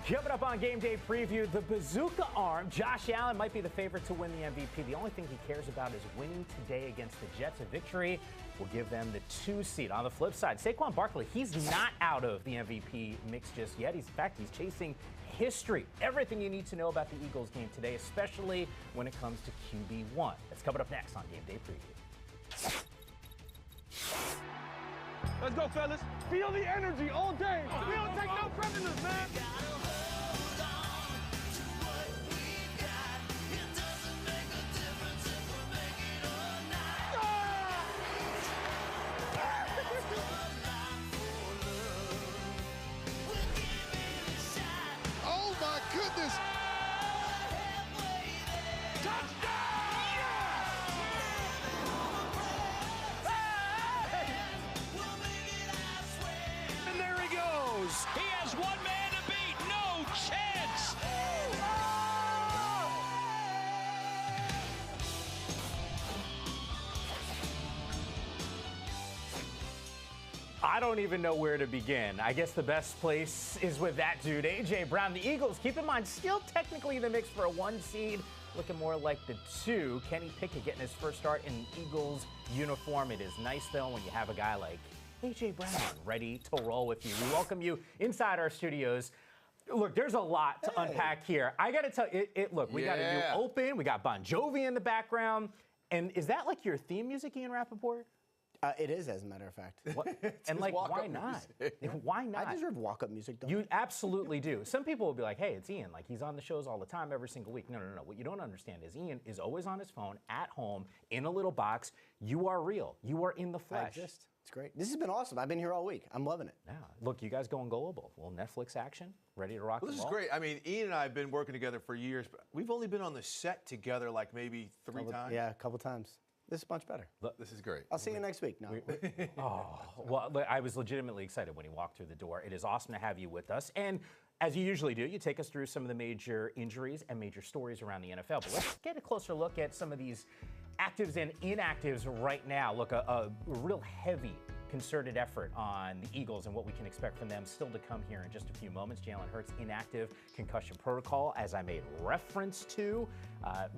Coming up on Game Day Preview, the bazooka arm. Josh Allen might be the favorite to win the MVP. The only thing he cares about is winning today against the Jets. A victory will give them the 2 seed. On the flip side, Saquon Barkley, he's not out of the MVP mix just yet. In fact, he's chasing history. Everything you need to know about the Eagles game today, especially when it comes to QB1. That's coming up next on Game Day Preview. Let's go, fellas. Feel the energy all day. We don't take no prisoners, man. Oh, my goodness. He has one man to beat. No chance. I don't even know where to begin. I guess the best place is with that dude, A.J. Brown. The Eagles, keep in mind, still technically in the mix for a 1 seed, looking more like the 2. Kenny Pickett getting his first start in an Eagles uniform. It is nice, though, when you have a guy like A.J. Brown ready to roll with you. We welcome you inside our studios. Look, there's a lot to unpack here. I got to tell you, look, we got a new open. We got Bon Jovi in the background. And is that like your theme music, Ian Rappaport? It is, as a matter of fact. And like, why not? Why not? I deserve walk-up music, don't You absolutely do. Some people will be like, hey, it's Ian. Like, he's on the shows all the time, every single week. No. What you don't understand is Ian is always on his phone, at home, in a little box. You are real. You are in the flesh. I exist. It's great. This has been awesome. I've been here all week. I'm loving it. Yeah. Look, you guys going global. Well, Netflix action, ready to rock and roll. This is great. I mean, Ian and I have been working together for years, but we've only been on the set together like maybe 3 times. Yeah, a couple times. This is much better. Look, this is great. I'll see you next week. No. Well, I was legitimately excited when he walked through the door. It is awesome to have you with us. And as you usually do, you take us through some of the major injuries and major stories around the NFL. But let's get a closer look at some of these actives and inactives right now. Look, a real heavy concerted effort on the Eagles and what we can expect from them still to come here in just a few moments. Jalen Hurts inactive, concussion protocol, as I made reference to.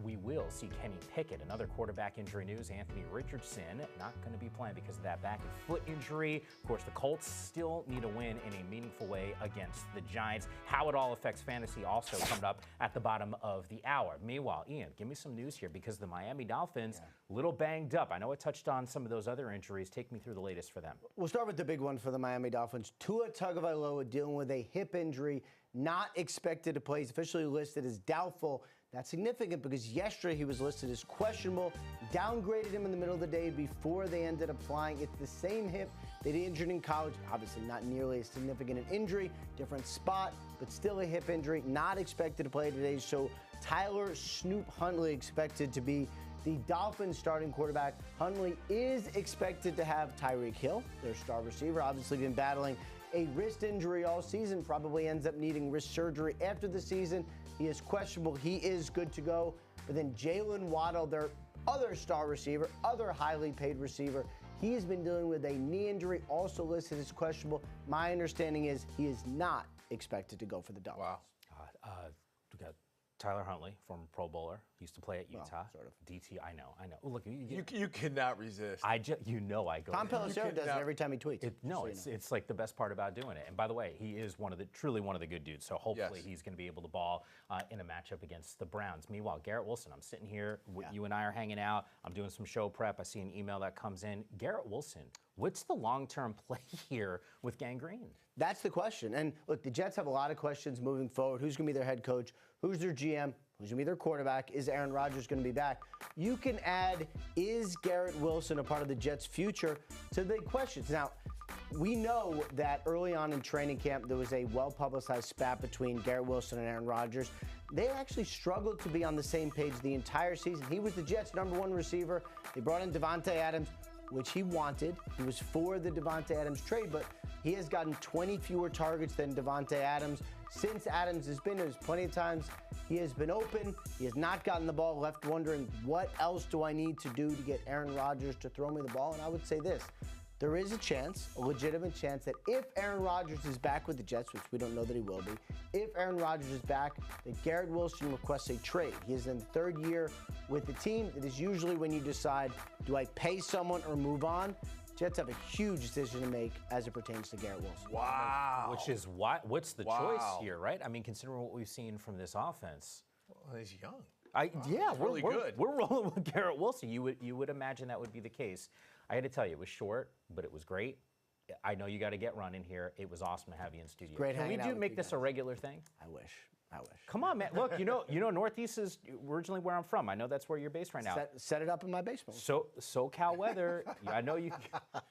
We will see Kenny Pickett, another quarterback injury news. Anthony Richardson not going to be playing because of that back and foot injury. Of course, the Colts still need a win in a meaningful way against the Giants. How it all affects fantasy also coming up at the bottom of the hour. Meanwhile, Ian, give me some news here because the Miami Dolphins, a little banged up. I know I touched on some of those other injuries. Take me through the latest for them. We'll start with the big one for the Miami Dolphins. Tua Tagovailoa dealing with a hip injury, not expected to play. He's officially listed as doubtful. That's significant because yesterday he was listed as questionable, downgraded him in the middle of the day before they ended up flying. It's the same hip that he injured in college. Obviously not nearly as significant an injury, different spot, but still a hip injury, not expected to play today. So Tyler Snoop Huntley expected to be the Dolphins starting quarterback. Huntley is expected to have Tyreek Hill, their star receiver, obviously been battling a wrist injury all season, probably ends up needing wrist surgery after the season. He is questionable. He is good to go. But then Jalen Waddle, their other star receiver, other highly paid receiver, he has been dealing with a knee injury, also listed as questionable. My understanding is he is not expected to go for the Dolphins. Wow. We got Tyler Huntley, former Pro Bowler, used to play at Utah. Well, sort of. DT, I know. Look, You cannot resist. I know I go. Tom Pelissero does it every time he tweets. It's like the best part about doing it. And by the way, he is truly one of the good dudes. So hopefully he's going to be able to ball in a matchup against the Browns. Meanwhile, Garrett Wilson, I'm sitting here. You and I are hanging out. I'm doing some show prep. I see an email that comes in. Garrett Wilson, what's the long-term play here with gangrene? That's the question. And look, the Jets have a lot of questions moving forward. Who's going to be their head coach? Who's their GM? Who's going to be their quarterback? Is Aaron Rodgers going to be back? You can add, is Garrett Wilson a part of the Jets' future, to the questions. Now, we know that early on in training camp, there was a well-publicized spat between Garrett Wilson and Aaron Rodgers. They actually struggled to be on the same page the entire season. He was the Jets' #1 receiver. They brought in Davante Adams, which he wanted. He was for the Davante Adams trade, but he has gotten 20 fewer targets than Davante Adams. Since Adams has been, there's plenty of times he has been open. He has not gotten the ball, left wondering, what else do I need to do to get Aaron Rodgers to throw me the ball? And I would say this. There is a chance, a legitimate chance, that if Aaron Rodgers is back with the Jets, which we don't know that he will be, if Aaron Rodgers is back, that Garrett Wilson requests a trade. He is in the third year with the team. It is usually when you decide, do I pay someone or move on? Jets have a huge decision to make as it pertains to Garrett Wilson. Wow. Which is what's the choice here, right? I mean, considering what we've seen from this offense. Well, he's young. We're good. We're rolling with Garrett Wilson. You would imagine that would be the case. I had to tell you, it was short, but it was great. I know you got to get running here. It was awesome to have you in studio. Great Can we hanging out with make you this guys. a regular thing? I wish. Come on, man. Look, you know, Northeast is originally where I'm from. I know that's where you're based right now. Set it up in my basement. So SoCal weather. I know you.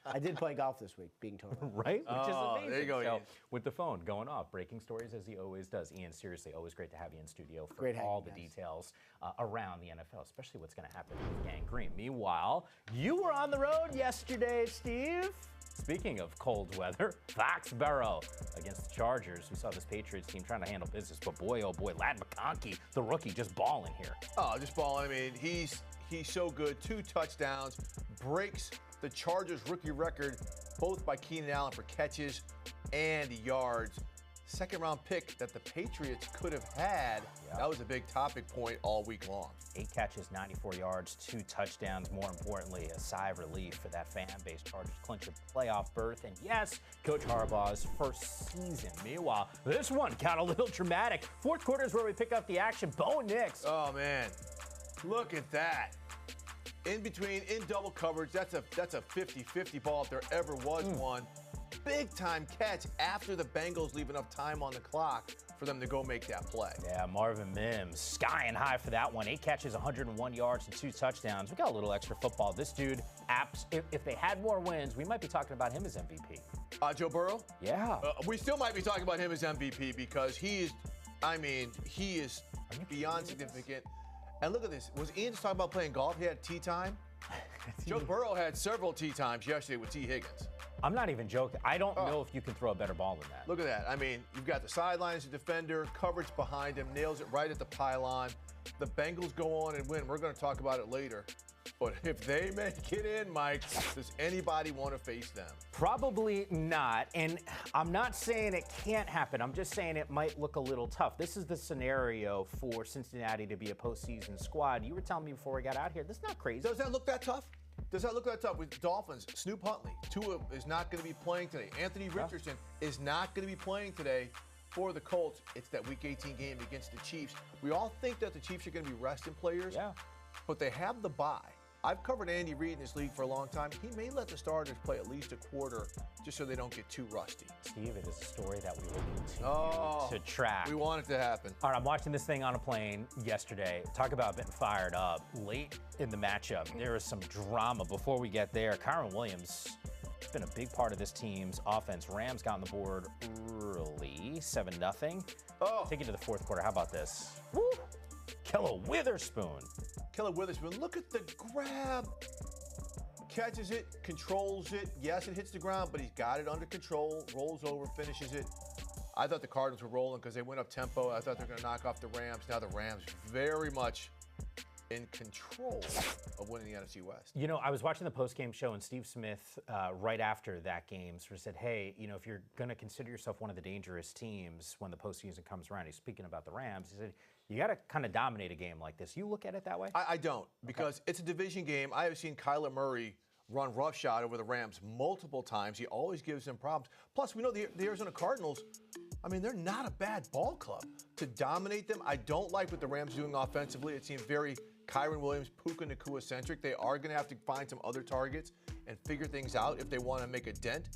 I did play golf this week, being told. Right? Which is amazing. there you go, So, Ian. with the phone going off, breaking stories as he always does. Ian, seriously, always great to have you in studio for Great having all you the guys. details around the NFL, especially what's going to happen with Gangrene. Meanwhile, you were on the road yesterday, Steve. Speaking of cold weather, Foxborough against the Chargers. We saw this Patriots team trying to handle business, but boy, oh boy, Ladd McConkey, the rookie, just balling here. Oh, just balling. I mean, he's so good. 2 touchdowns, breaks the Chargers rookie record, both by Keenan Allen for catches and yards. Second-round pick that the Patriots could have had. Yeah. That was a big topic point all week long. 8 catches, 94 yards, 2 touchdowns. More importantly, a sigh of relief for that fan base. Chargers clinch a playoff berth. And yes, Coach Harbaugh's first season. Meanwhile, this one got a little dramatic. Fourth quarter is where we pick up the action. Bo Nix. Oh, man. Look at that. In between, in double coverage, that's a 50-50 ball if there ever was one. Big-time catch after the Bengals leave enough time on the clock for them to go make that play. Yeah, Marvin Mims skying high for that one. 8 catches, 101 yards, and 2 touchdowns. We got a little extra football. This dude, if they had more wins, we might be talking about him as MVP. Joe Burrow? Yeah. We still might be talking about him as MVP because he is beyond significant. And look at this. Was Ian just talking about playing golf? He had tee time? Joe Burrow had several tee times yesterday with T. Higgins. I'm not even joking. I don't know if you can throw a better ball than that. Look at that. I mean, you've got the sidelines, the defender, coverage behind him, nails it right at the pylon. The Bengals go on and win. We're going to talk about it later. But if they make it in, Mike, does anybody want to face them? Probably not. And I'm not saying it can't happen. I'm just saying it might look a little tough. This is the scenario for Cincinnati to be a postseason squad. You were telling me before we got out here, this is not crazy. Does that look that tough? Does that look that tough with Dolphins? Snoop Huntley, Tua is not going to be playing today. Anthony Richardson is not going to be playing today for the Colts. It's that Week 18 game against the Chiefs. We all think that the Chiefs are going to be resting players, but they have the bye. I've covered Andy Reid in this league for a long time. He may let the starters play at least a quarter just so they don't get too rusty. Steve, it is a story that we will continue to track. We want it to happen. All right, I'm watching this thing on a plane yesterday. Talk about getting fired up. Late in the matchup, there is some drama. Before we get there, Kyron Williams has been a big part of this team's offense. Rams got on the board early, 7-0. Take it to the fourth quarter. How about this? Woo! Kella Witherspoon. Kella Witherspoon, look at the grab. Catches it, controls it. Yes, it hits the ground, but he's got it under control, rolls over, finishes it. I thought the Cardinals were rolling because they went up tempo. I thought they were going to knock off the Rams. Now the Rams very much in control of winning the NFC West. You know, I was watching the post-game show, and Steve Smith, right after that game, sort of said, hey, you know, if you're going to consider yourself one of the dangerous teams when the postseason comes around, he's speaking about the Rams, he said, you got to kind of dominate a game like this. You look at it that way? I don't, because it's a division game. I have seen Kyler Murray run roughshod over the Rams multiple times. He always gives them problems. Plus, we know the Arizona Cardinals, I mean, they're not a bad ball club. To dominate them, I don't like what the Rams are doing offensively. It seems very Kyron Williams, Puka Nacua-centric. They are going to have to find some other targets and figure things out if they want to make a dent.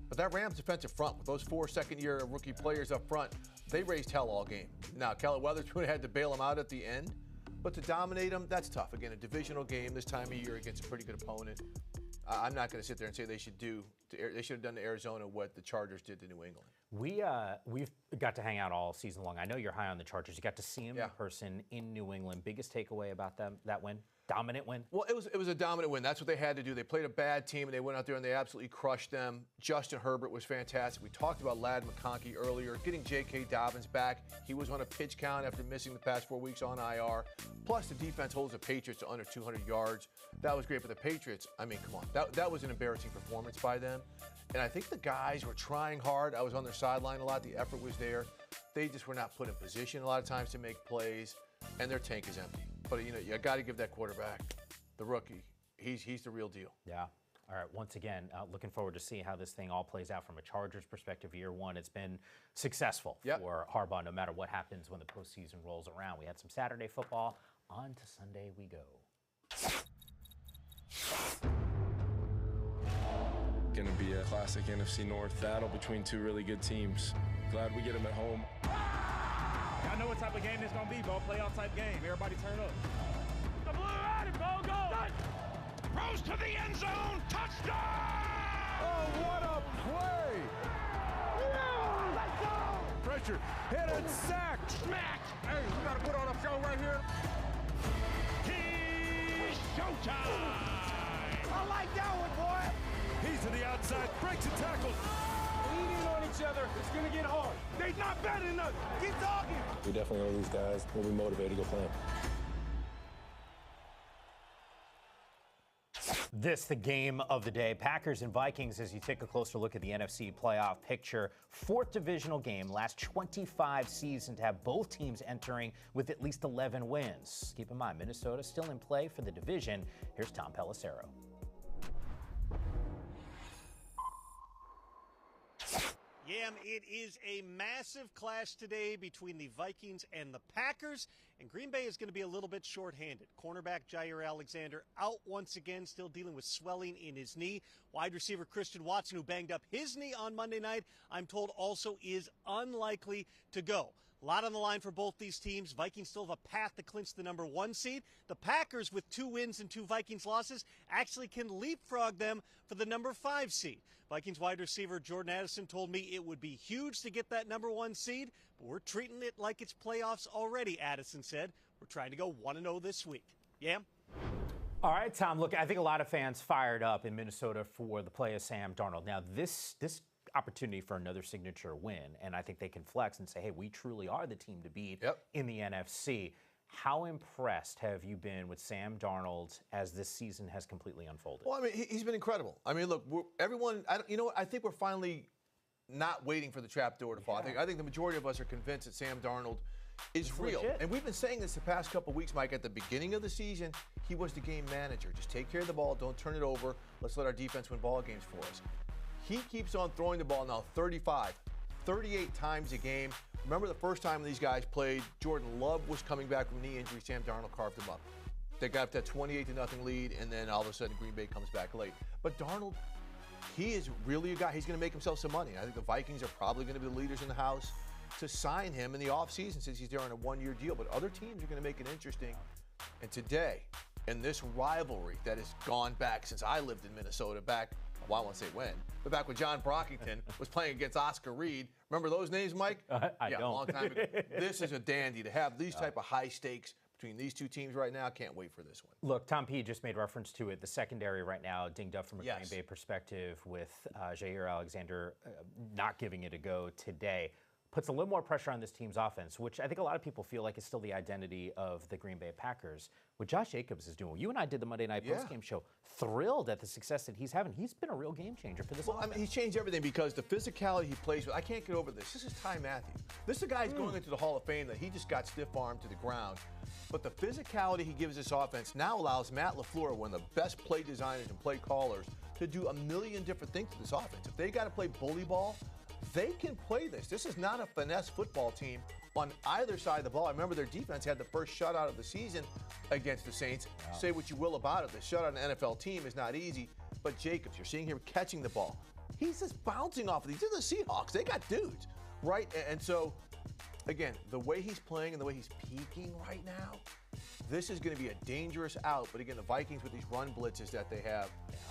But that Rams defensive front, with those 4 second-year rookie players up front, they raised hell all game. Now, Kella Witherspoon had to bail them out at the end. But to dominate them, that's tough. Again, a divisional game this time of year against a pretty good opponent. I'm not going to sit there and say they should have done to Arizona what the Chargers did to New England. We've got to hang out all season long. I know you're high on the Chargers. You got to see them in person in New England. Biggest takeaway about that win? Dominant win? Well, it was a dominant win. That's what they had to do. They played a bad team, and they went out there and they absolutely crushed them. Justin Herbert was fantastic. We talked about Ladd McConkey earlier. Getting J.K. Dobbins back. He was on a pitch count after missing the past 4 weeks on IR. Plus, the defense holds the Patriots to under 200 yards. That was great. But the Patriots, I mean, come on. That was an embarrassing performance by them. And I think the guys were trying hard. I was on their sideline a lot. The effort was there. They just were not put in position a lot of times to make plays, and their tank is empty. But, you got to give that quarterback, the rookie, he's the real deal. Yeah. All right, once again, looking forward to seeing how this thing all plays out from a Chargers perspective. Year one, it's been successful for Harbaugh no matter what happens when the postseason rolls around. We had some Saturday football. On to Sunday we go. Going to be a classic NFC North battle between two really good teams. Glad we get them at home. Y'all know what type of game it's going to be, bro. Playoff type game. Everybody turn up. The blue at it, go, go. Throws to the end zone. Touchdown! Oh, what a play! Yeah, let's go! Pressure, hit and sack. Smacked. Hey, we got to put on a show right here. He's showtime! I like that one, boy. He's to the outside, breaks and tackles. Leaning on each other, it's going to get hard. They're not bad enough. Keep talking. We definitely know these guys. We'll be motivated to go play them. This, the game of the day. Packers and Vikings, as you take a closer look at the NFC playoff picture. Fourth divisional game, last 25 seasons to have both teams entering with at least 11 wins. Keep in mind, Minnesota still in play for the division. Here's Tom Pelissero. Yeah, it is a massive clash today between the Vikings and the Packers, and Green Bay is going to be a little bit shorthanded. Cornerback Jair Alexander out once again, still dealing with swelling in his knee. Wide receiver Christian Watson, who banged up his knee on Monday night, I'm told also is unlikely to go. A lot on the line for both these teams. Vikings still have a path to clinch the number 1 seed. The Packers, with 2 wins and 2 Vikings losses, actually can leapfrog them for the number 5 seed. Vikings wide receiver Jordan Addison told me it would be huge to get that number 1 seed, but we're treating it like it's playoffs already, Addison said. We're trying to go 1-0 this week. Yeah? All right, Tom, look, I think a lot of fans fired up in Minnesota for the play of Sam Darnold. Now, this opportunity for another signature win, and I think they can flex and say, hey, we truly are the team to beat in the NFC. How impressed have you been with Sam Darnold as this season has completely unfolded? Well, I mean, he's been incredible. I mean, look, you know what? I think we're finally not waiting for the trap door to fall. I think the majority of us are convinced that Sam Darnold is real. Legit. And we've been saying this the past couple of weeks, Mike. At the beginning of the season, he was the game manager. Just take care of the ball. Don't turn it over. Let's let our defense win ball games for us. He keeps on throwing the ball now 35, 38 times a game. Remember the first time these guys played, Jordan Love was coming back from knee injury. Sam Darnold carved him up. They got up to that 28-0 lead, and then all of a sudden Green Bay comes back late. But Darnold, he is really a guy. He's going to make himself some money. I think the Vikings are probably going to be the leaders in the house to sign him in the offseason since he's there on a 1-year deal. But other teams are going to make it interesting. And today, in this rivalry that has gone back since I lived in Minnesota back, well, I won't say when, but back when John Brockington was playing against Oscar Reed. Remember those names, Mike? I don't. A long time ago. This is a dandy to have these type of high stakes between these two teams right now. Can't wait for this one. Look, Tom P. just made reference to it. The secondary right now dinged up from a Green Bay perspective with Jair Alexander not giving it a go today. Puts a little more pressure on this team's offense, which I think a lot of people feel like is still the identity of the Green Bay Packers. What Josh Jacobs is doing. You and I did the Monday Night Postgame show. Thrilled at the success that he's having. He's been a real game changer for this offense. I mean, he's changed everything because the physicality he plays with, I can't get over this. This is Ty Matthews. This is a guy who's going into the Hall of Fame that he just got stiff-armed to the ground. But the physicality he gives this offense now allows Matt LaFleur, one of the best play designers and play callers, to do a million different things to this offense. If they got to play bully ball, they can play this. This is not a finesse football team on either side of the ball. I remember their defense had the first shutout of the season against the Saints. Say what you will about it. The shutout in an NFL team is not easy. But Jacobs, you're seeing him catching the ball. He's just bouncing off of these. They're the Seahawks. They got dudes, right? And so, again, the way he's playing and the way he's peaking right now, this is going to be a dangerous out. But again, the Vikings with these run blitzes that they have,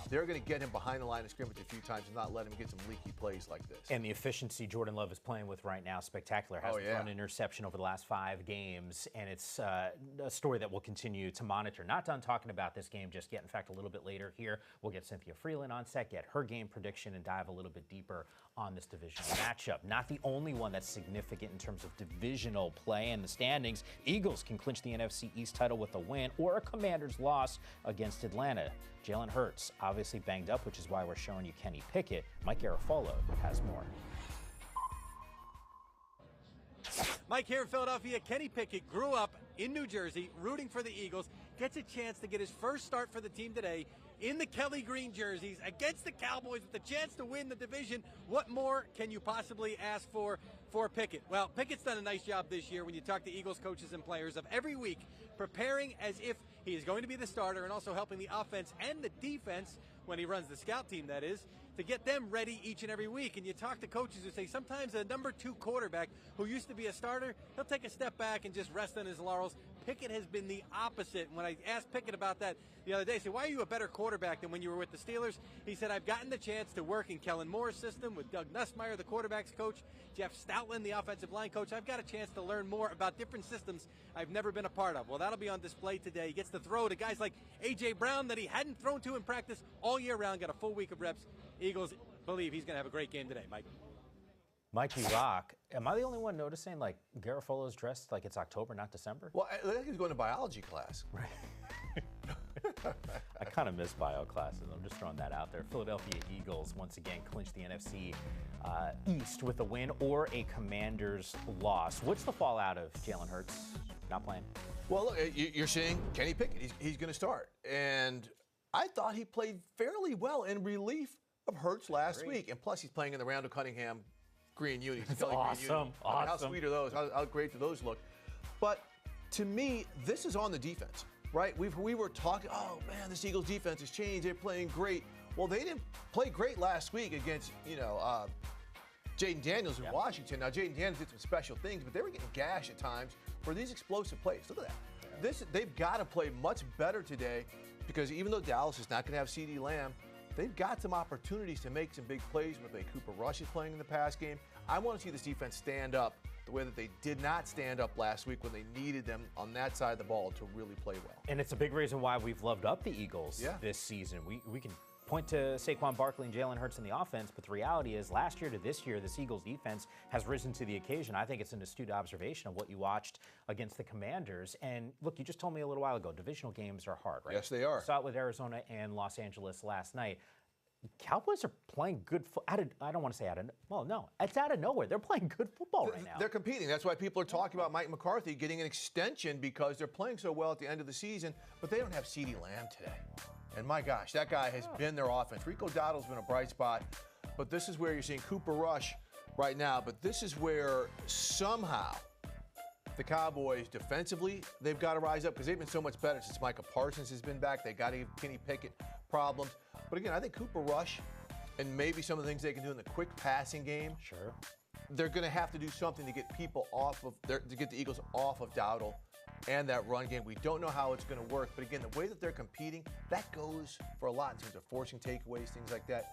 they're going to get him behind the line of scrimmage a few times and not let him get some leaky plays like this. And the efficiency Jordan Love is playing with right now, spectacular. Has thrown an interception over the last 5 games, and it's a story that we'll continue to monitor. Not done talking about this game just yet. In fact, a little bit later here, we'll get Cynthia Freeland on set, get her game prediction, and dive a little bit deeper on this divisional matchup. Not the only one that's significant in terms of divisional play in the standings. Eagles can clinch the NFC East title with a win or a Commanders loss against Atlanta. Jalen Hurts, obviously banged up, which is why we're showing you Kenny Pickett. Mike Garafolo has more. Mike here in Philadelphia. Kenny Pickett grew up in New Jersey, rooting for the Eagles, gets a chance to get his first start for the team today in the Kelly Green jerseys against the Cowboys with the chance to win the division. What more can you possibly ask for Pickett? Well, Pickett's done a nice job this year when you talk to Eagles coaches and players of every week preparing as if he is going to be the starter and also helping the offense and the defense when he runs the scout team, that is, to get them ready each and every week. And you talk to coaches who say sometimes a number 2 quarterback who used to be a starter, he'll take a step back and just rest on his laurels. Pickett has been the opposite. When I asked Pickett about that the other day, I said, why are you a better quarterback than when you were with the Steelers? He said, I've gotten the chance to work in Kellen Moore's system with Doug Nussmeier, the quarterback's coach, Jeff Stoutland, the offensive line coach. I've got a chance to learn more about different systems I've never been a part of. Well, that'll be on display today. He gets to throw to guys like A.J. Brown that he hadn't thrown to in practice all year round, got a full week of reps. Eagles believe he's going to have a great game today, Mike. Mikey Rock, am I the only one noticing like Garofalo's dressed like it's October, not December? Well, I think he's going to biology class. Right. I kind of miss bio classes. I'm just throwing that out there. Philadelphia Eagles once again clinch the NFC East with a win or a Commanders loss. What's the fallout of Jalen Hurts not playing? Well, look, you're seeing Kenny Pickett. He's going to start. And I thought he played fairly well in relief of Hurts last week. And plus, he's playing in the Randall Cunningham green unis. That's awesome. I mean, how sweet are those? How great do those look? But to me, this is on the defense, right? We were talking, oh, man, this Eagles defense has changed. They're playing great. Well, they didn't play great last week against, Jaden Daniels in Washington. Now, Jaden Daniels did some special things, but they were getting gashed at times for these explosive plays. Look at that. They've got to play much better today because even though Dallas is not going to have CeeDee Lamb, they've got some opportunities to make some big plays with the way Cooper Rush is playing in the pass game. I want to see this defense stand up the way that they did not stand up last week when they needed them on that side of the ball to really play well. And it's a big reason why we've loved up the Eagles this season. We can point to Saquon Barkley and Jalen Hurts in the offense, but the reality is last year to this year, this Eagles defense has risen to the occasion. I think it's an astute observation of what you watched against the Commanders. And look, you just told me a little while ago, divisional games are hard, right? Yes, they are. Saw it with Arizona and Los Angeles last night. Cowboys are playing good I don't want to say it's out of nowhere. They're playing good football right now. They're competing. That's why people are talking about Mike McCarthy getting an extension because they're playing so well at the end of the season, but they don't have CeeDee Lamb today. And my gosh, that guy has been their offense. Rico Dowdle's been a bright spot, but this is where you're seeing Cooper Rush right now, but this is where somehow the Cowboys defensively, they've got to rise up because they've been so much better since Micah Parsons has been back. They got to give Kenny Pickett problems. But again, I think Cooper Rush and maybe some of the things they can do in the quick passing game. Sure. They're going to have to do something to get people to get the Eagles off of Dowdle and that run game. We don't know how it's going to work. But again, the way that they're competing, that goes for a lot in terms of forcing takeaways, things like that.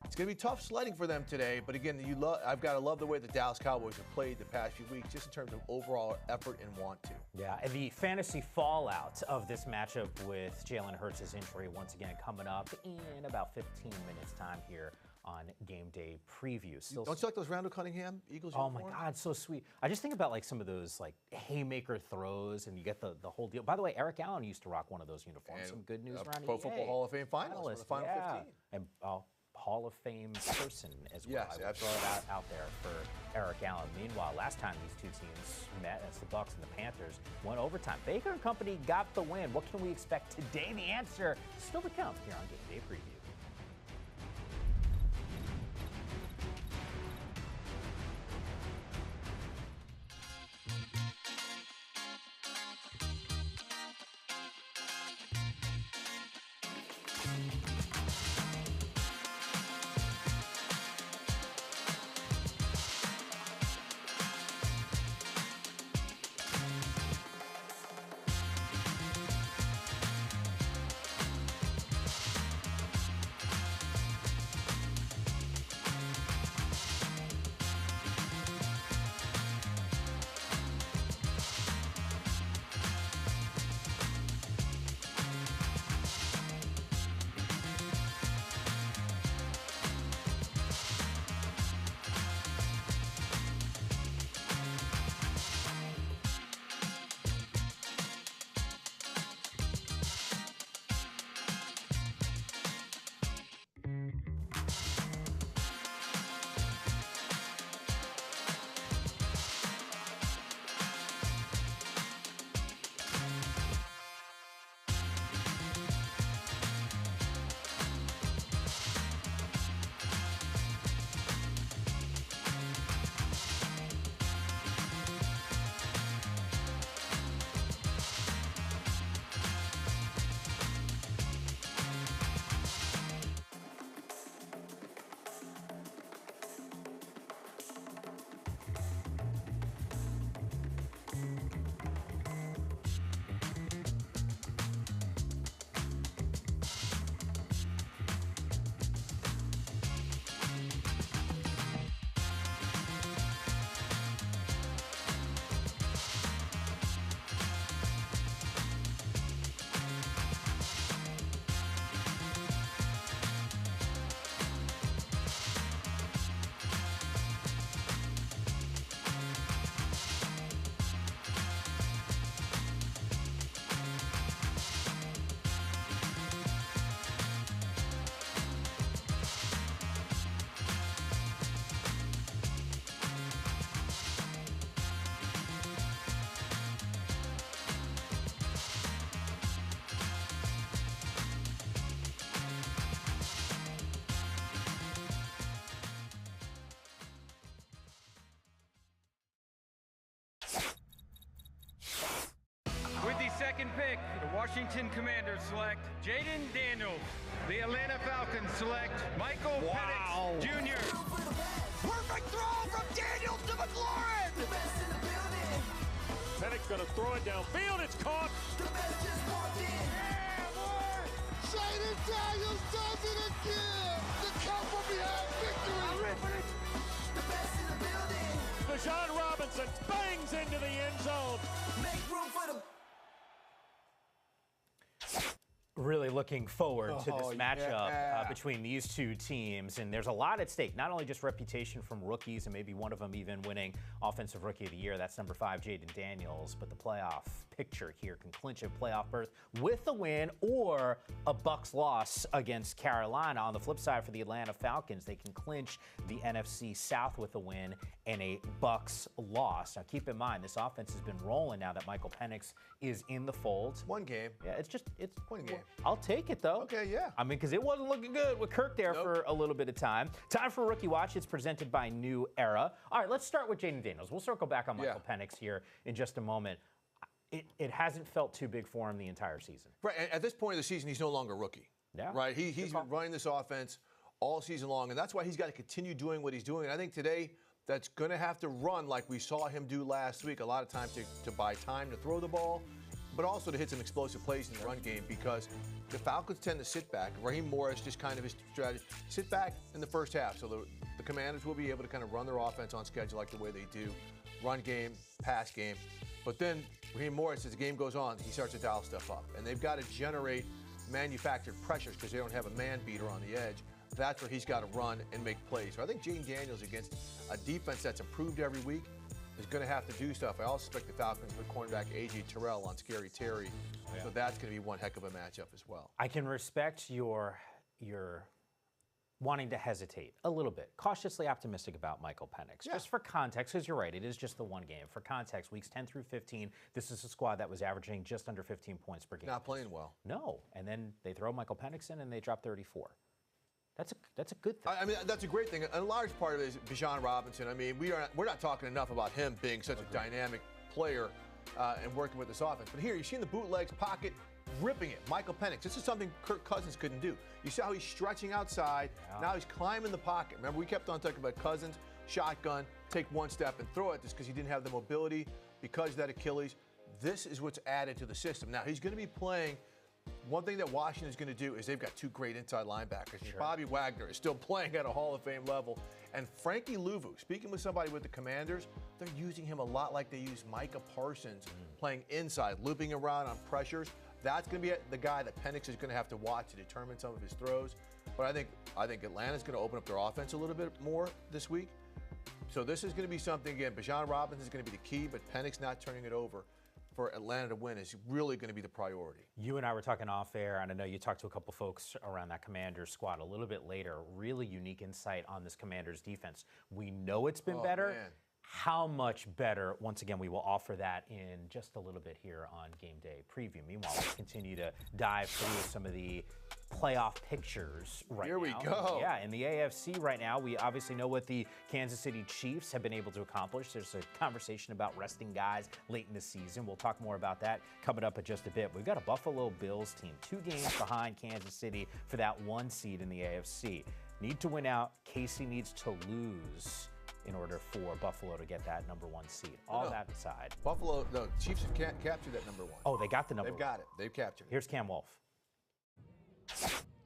It's going to be tough sledding for them today. But again, I've got to love the way the Dallas Cowboys have played the past few weeks, just in terms of overall effort and want to. Yeah, and the fantasy fallout of this matchup with Jalen Hurts' injury once again coming up in about 15 minutes time here on Game Day Preview. Don't you like those Randall Cunningham Eagles Oh uniforms? my God, so sweet. I just think about like some of those like haymaker throws and you get the whole deal. By the way, Eric Allen used to rock one of those uniforms. And some good news around Pro Football Hall of Fame finalist, one of the final 15. And Hall of Fame person as well. Yes, I would throw it out there for Eric Allen. Meanwhile, last time these two teams met as the Bucs and the Panthers won overtime. Baker and company got the win. What can we expect today? The answer still to come here on Game Day Preview. With the second pick, the Washington Commanders select Jaden Daniels. The Atlanta Falcons select Michael Penix Jr. Perfect throw from Daniels to McLaurin. Penix going to throw it downfield. It's caught. Jaden Daniels does it again. The Cowboys behind victory. Bijan Robinson bangs into the end zone. Make room for the. Really looking forward to this matchup between these two teams, and there's a lot at stake. Not only just reputation from rookies, and maybe one of them even winning Offensive Rookie of the Year. That's number 5, Jaden Daniels. But the playoff picture here can clinch a playoff berth with a win or a Bucs loss against Carolina. On the flip side, for the Atlanta Falcons, they can clinch the NFC South with a win and a Bucs loss. Now, keep in mind, this offense has been rolling now that Michael Penix is in the fold. One game. Yeah, it's one game. I'll take it, though. Okay, yeah. I mean, because it wasn't looking good with Kirk there for a little bit of time. Time for Rookie Watch. It's presented by New Era. All right, let's start with Jaden Daniels. We'll circle back on Michael Penix here in just a moment. It hasn't felt too big for him the entire season. Right, and at this point of the season, he's no longer a rookie. Yeah. Right, he's been running this offense all season long, and that's why he's got to continue doing what he's doing. And I think today, that's going to have to run like we saw him do last week, a lot of times to buy time to throw the ball, but also to hit some explosive plays in the run game, because the Falcons tend to sit back. Raheem Morris, just kind of his strategy, sit back in the first half. So the Commanders will be able to kind of run their offense on schedule like the way they do. Run game, pass game. But then Raheem Morris, as the game goes on, he starts to dial stuff up. And they've got to generate manufactured pressures because they don't have a man beater on the edge. That's where he's got to run and make plays. So I think Jaden Daniels against a defense that's improved every week is going to have to do stuff. I also expect the Falcons with cornerback A.J. Terrell on Scary Terry. So that's going to be one heck of a matchup as well. I can respect your wanting to hesitate a little bit, cautiously optimistic about Michael Penix. Just for context, because you're right, it is just the one game. For context, weeks 10 through 15, this is a squad that was averaging just under 15 points per game. Not playing well. No, and then they throw Michael Penix in and they drop 34. That's a good thing. I mean, that's a great thing. A large part of it is Bijan Robinson. I mean, we're not talking enough about him being such a dynamic player and working with this offense. But here, you've seen the bootlegs, pocket, ripping it. Michael Penix. This is something Kirk Cousins couldn't do. You saw how he's stretching outside. Now he's climbing the pocket. Remember, we kept on talking about Cousins, shotgun, take one step and throw it just because he didn't have the mobility because of that Achilles. This is what's added to the system. Now, he's going to be playing. One thing that Washington's going to do is they've got two great inside linebackers. Sure. Bobby Wagner is still playing at a Hall of Fame level. And Frankie Louvu, speaking with somebody with the Commanders, they're using him a lot like they use Micah Parsons, playing inside, looping around on pressures. That's going to be the guy that Penix is going to have to watch to determine some of his throws. But I think Atlanta's going to open up their offense a little bit more this week. So this is going to be something, again, Bijan Robinson is going to be the key, but Penix not turning it over for Atlanta to win is really going to be the priority. You and I were talking off air, and I know you talked to a couple folks around that Commanders squad a little bit later. Really unique insight on this Commanders defense. We know it's been better. Man. How much better? Once again, we will offer that in just a little bit here on Game Day Preview. Meanwhile, we'll continue to dive through some of the playoff pictures right now. Here we go. Yeah, in the AFC right now, we obviously know what the Kansas City Chiefs have been able to accomplish. There's a conversation about resting guys late in the season. We'll talk more about that coming up in just a bit. We've got a Buffalo Bills team, 2 games behind Kansas City for that 1 seed in the AFC. Need to win out. KC needs to lose in order for Buffalo to get that number 1 seed. All that aside. Buffalo, the Chiefs have captured that number 1. Oh, they got the number 1. They've got it. They've captured it. Here's Cam Wolf.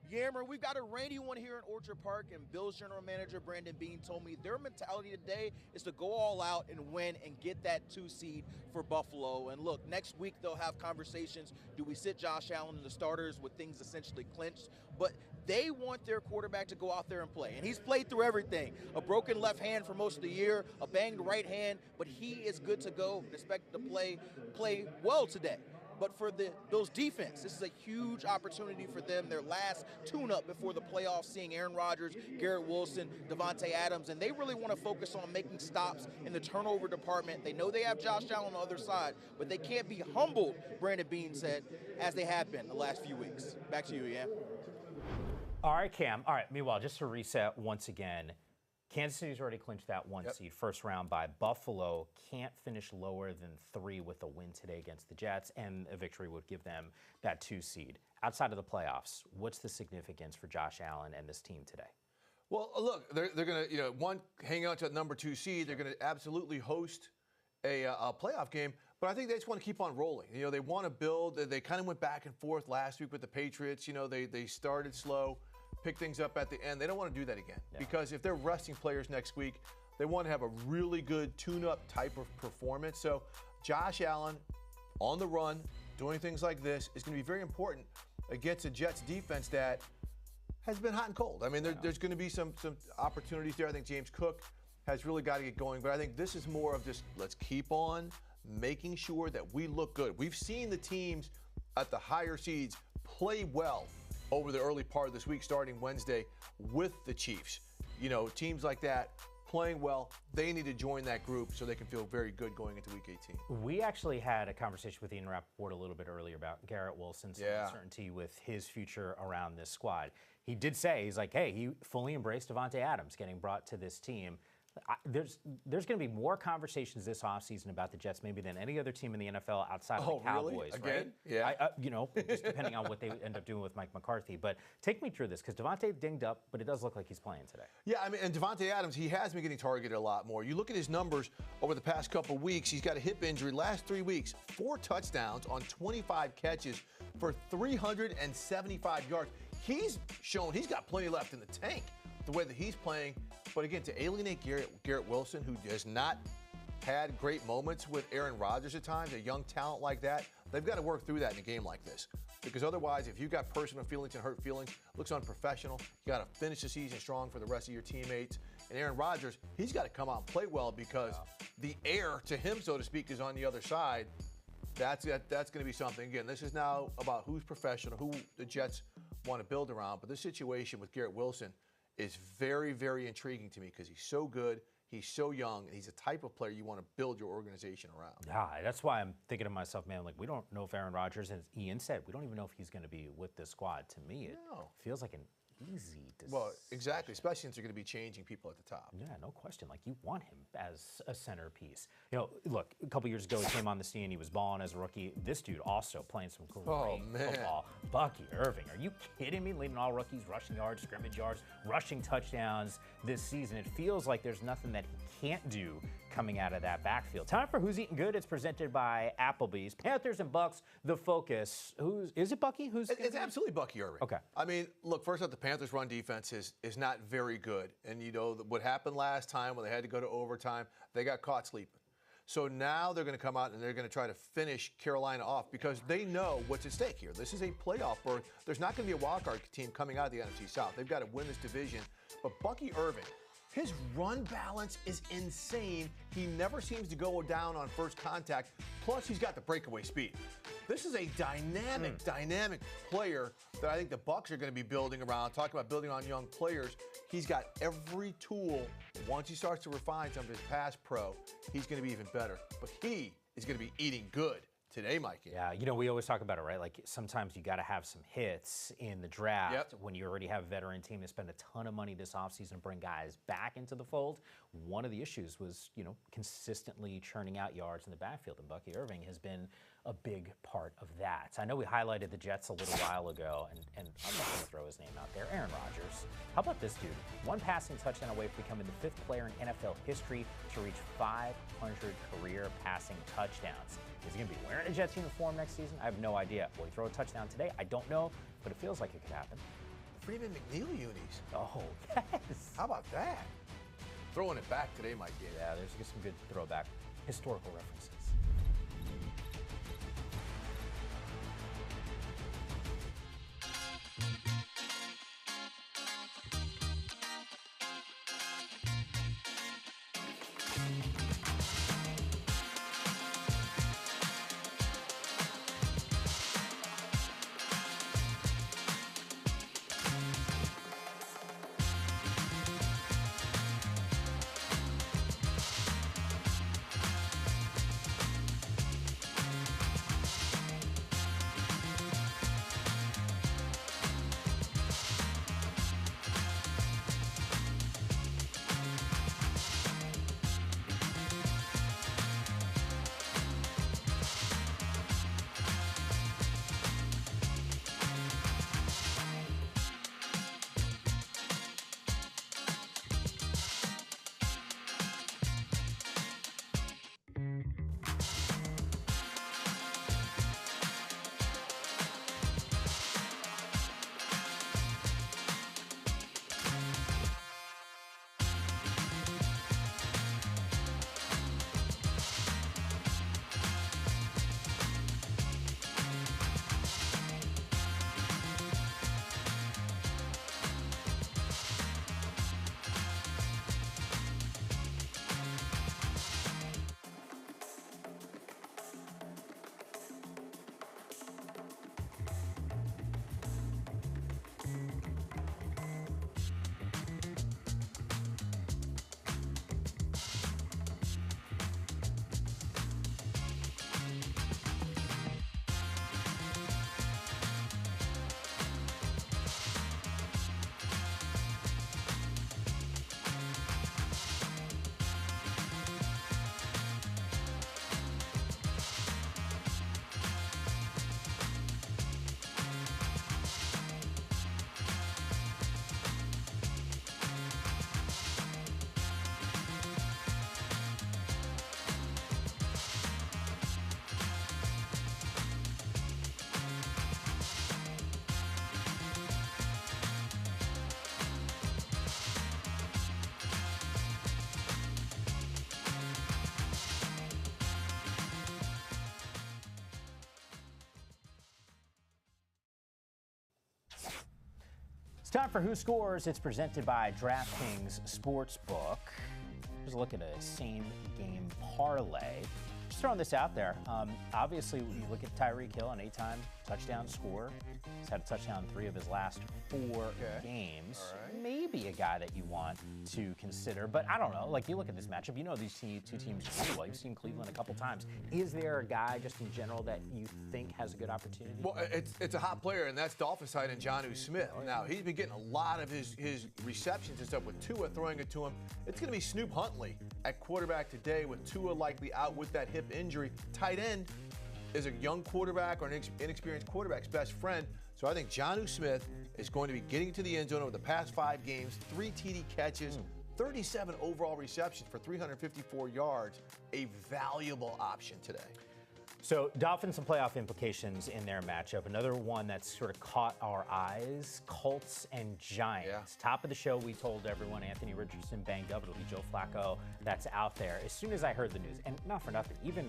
Yammer, we've got a rainy one here in Orchard Park, and Bills general manager Brandon Beane told me their mentality today is to go all out and win and get that 2 seed for Buffalo. And look, next week they'll have conversations. Do we sit Josh Allen in the starters with things essentially clinched? But they want their quarterback to go out there and play. And he's played through everything. A broken left hand for most of the year, a banged right hand, but he is good to go and expected to play well today. But for the Bills defense, this is a huge opportunity for them, their last tune-up before the playoffs, seeing Aaron Rodgers, Garrett Wilson, Devontae Adams, and they really want to focus on making stops in the turnover department. They know they have Josh Allen on the other side, but they can't be humbled, Brandon Beane said, as they have been the last few weeks. Back to you, Ian. All right, Cam. All right, meanwhile, just to reset once again, Kansas City's already clinched that 1 seed, first round bye. Buffalo can't finish lower than 3 with a win today against the Jets, and a victory would give them that 2 seed. Outside of the playoffs, what's the significance for Josh Allen and this team today? Well, look, they're going to, hang on to that number 2 seed. They're going to absolutely host a playoff game, but I think they just want to keep on rolling. They want to build. They kind of went back and forth last week with the Patriots. They started slow, picked things up at the end. They don't want to do that again because if they're resting players next week, they want to have a really good tune-up type of performance. So Josh Allen on the run, doing things like this is going to be very important against a Jets defense that has been hot and cold. I mean, there's going to be some opportunities there. I think James Cook has really got to get going, but I think this is more of just let's keep on making sure that we look good. We've seen the teams at the higher seeds play well over the early part of this week, starting Wednesday with the Chiefs. Teams like that playing well, they need to join that group so they can feel very good going into Week 18. We actually had a conversation with Ian Rappaport a little bit earlier about Garrett Wilson's uncertainty with his future around this squad. He did say, he's like, hey, he fully embraced Davante Adams getting brought to this team. There's going to be more conversations this offseason about the Jets maybe than any other team in the NFL outside of the Cowboys. Really? Right? Yeah. Just depending on what they end up doing with Mike McCarthy. But take me through this, because Davante dinged up, but it does look like he's playing today. Yeah, I mean, and Davante Adams, he has been getting targeted a lot more. You look at his numbers over the past couple weeks. He's got a hip injury. Last 3 weeks, 4 touchdowns on 25 catches for 375 yards. He's shown he's got plenty left in the tank the way that he's playing. But again, to alienate Garrett Wilson, who has not had great moments with Aaron Rodgers at times, a young talent like that, they've got to work through that in a game like this. Because otherwise, if you've got personal feelings and hurt feelings, looks unprofessional, you got to finish the season strong for the rest of your teammates. And Aaron Rodgers, he's got to come out and play well because the heir to him, so to speak, is on the other side. That's going to be something. Again, this is now about who's professional, who the Jets want to build around. But this situation with Garrett Wilson is very, very intriguing to me because he's so good, he's so young, and he's a type of player you want to build your organization around. Yeah, that's why I'm thinking to myself, man, like, we don't know if Aaron Rodgers, and as Ian said, we don't even know if he's going to be with this squad. To me, it feels like an easy decision. Well, exactly, especially since you're going to be changing people at the top. Yeah, no question. Like, you want him as a centerpiece. Look, a couple years ago, he came on the scene. He was balling as a rookie. This dude also playing some great football. Bucky Irving, are you kidding me? Leading all rookies, rushing yards, scrimmage yards, rushing touchdowns this season. It feels like there's nothing that he can't do coming out of that backfield. Time for Who's Eating Good. It's presented by Applebee's. Panthers and Bucks, the focus. Is it Bucky? It's absolutely Bucky Irving. Okay. I mean, look, first off, the Panthers' run defense is not very good. And what happened last time when they had to go to overtime, they got caught sleeping. So now they're going to come out and they're going to try to finish Carolina off because they know what's at stake here. This is a playoff berth. There's not going to be a wildcard team coming out of the NFC South. They've got to win this division. But Bucky Irving, his run balance is insane. He never seems to go down on first contact. Plus, he's got the breakaway speed. This is a dynamic player that I think the Bucs are going to be building around. Talking about building on young players, he's got every tool. Once he starts to refine some of his pass pro, he's going to be even better. But he is going to be eating good today, Mikey. Yeah, we always talk about it, right? Like, sometimes you got to have some hits in the draft when you already have a veteran team to spend a ton of money this offseason to bring guys back into the fold. One of the issues was, consistently churning out yards in the backfield, and Bucky Irving has been a big part of that. I know we highlighted the Jets a little while ago, and I'm not going to throw his name out there, Aaron Rodgers. How about this dude? One passing touchdown away from becoming the 5th player in NFL history to reach 500 career passing touchdowns. Is he going to be wearing a Jets uniform next season? I have no idea. Will he throw a touchdown today? I don't know, but it feels like it could happen. Freeman McNeil unis. Oh, yes. How about that? Throwing it back today, Mikey. Yeah, there's some good throwback historical references. It's time for Who Scores. It's presented by DraftKings Sportsbook. Just look at a same-game parlay. Just throwing this out there. Obviously, when you look at Tyreek Hill, an 8-time touchdown scorer. He's had a touchdown in 3 of his last 4 games. Right. Maybe a guy that you want to consider. But I don't know. Like, you look at this matchup. You know these two teams really well. You've seen Cleveland a couple times. Is there a guy just in general that you think has a good opportunity? Well, it's a hot player, and that's Dolphins tight end Jonnu Smith. Now, he's been getting a lot of his receptions and stuff with Tua throwing it to him. It's going to be Snoop Huntley at quarterback today with Tua likely out with that hip injury. Tight end is a young quarterback or an inexperienced quarterback's best friend. So I think Jonnu Smith is going to be getting to the end zone over the past 5 games, 3 TD catches, 37 overall receptions for 354 yards. A valuable option today. So Dolphins some playoff implications in their matchup. Another one that's sort of caught our eyes, Colts and Giants. Yeah. Top of the show, we told everyone Anthony Richardson banged up. It'll be Joe Flacco that's out there. As soon as I heard the news, and not for nothing, even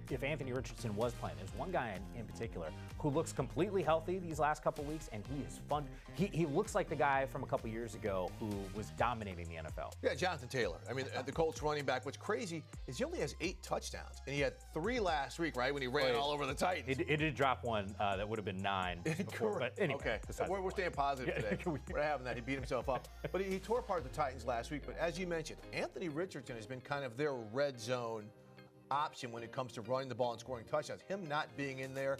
if Anthony Richardson was playing, there's one guy in particular who looks completely healthy these last couple weeks, and he is fun. He looks like the guy from a couple years ago who was dominating the NFL. Yeah, Jonathan Taylor. I mean, the Colts running back. What's crazy is he only has 8 touchdowns, and he had 3 last week, right, when he ran all over the Titans. It did drop one that would have been 9 before, but anyway. Okay, we're staying positive today. We're having that. He beat himself up. But he tore apart the Titans last week. But as you mentioned, Anthony Richardson has been kind of their red zone option when it comes to running the ball and scoring touchdowns. Him not being in there,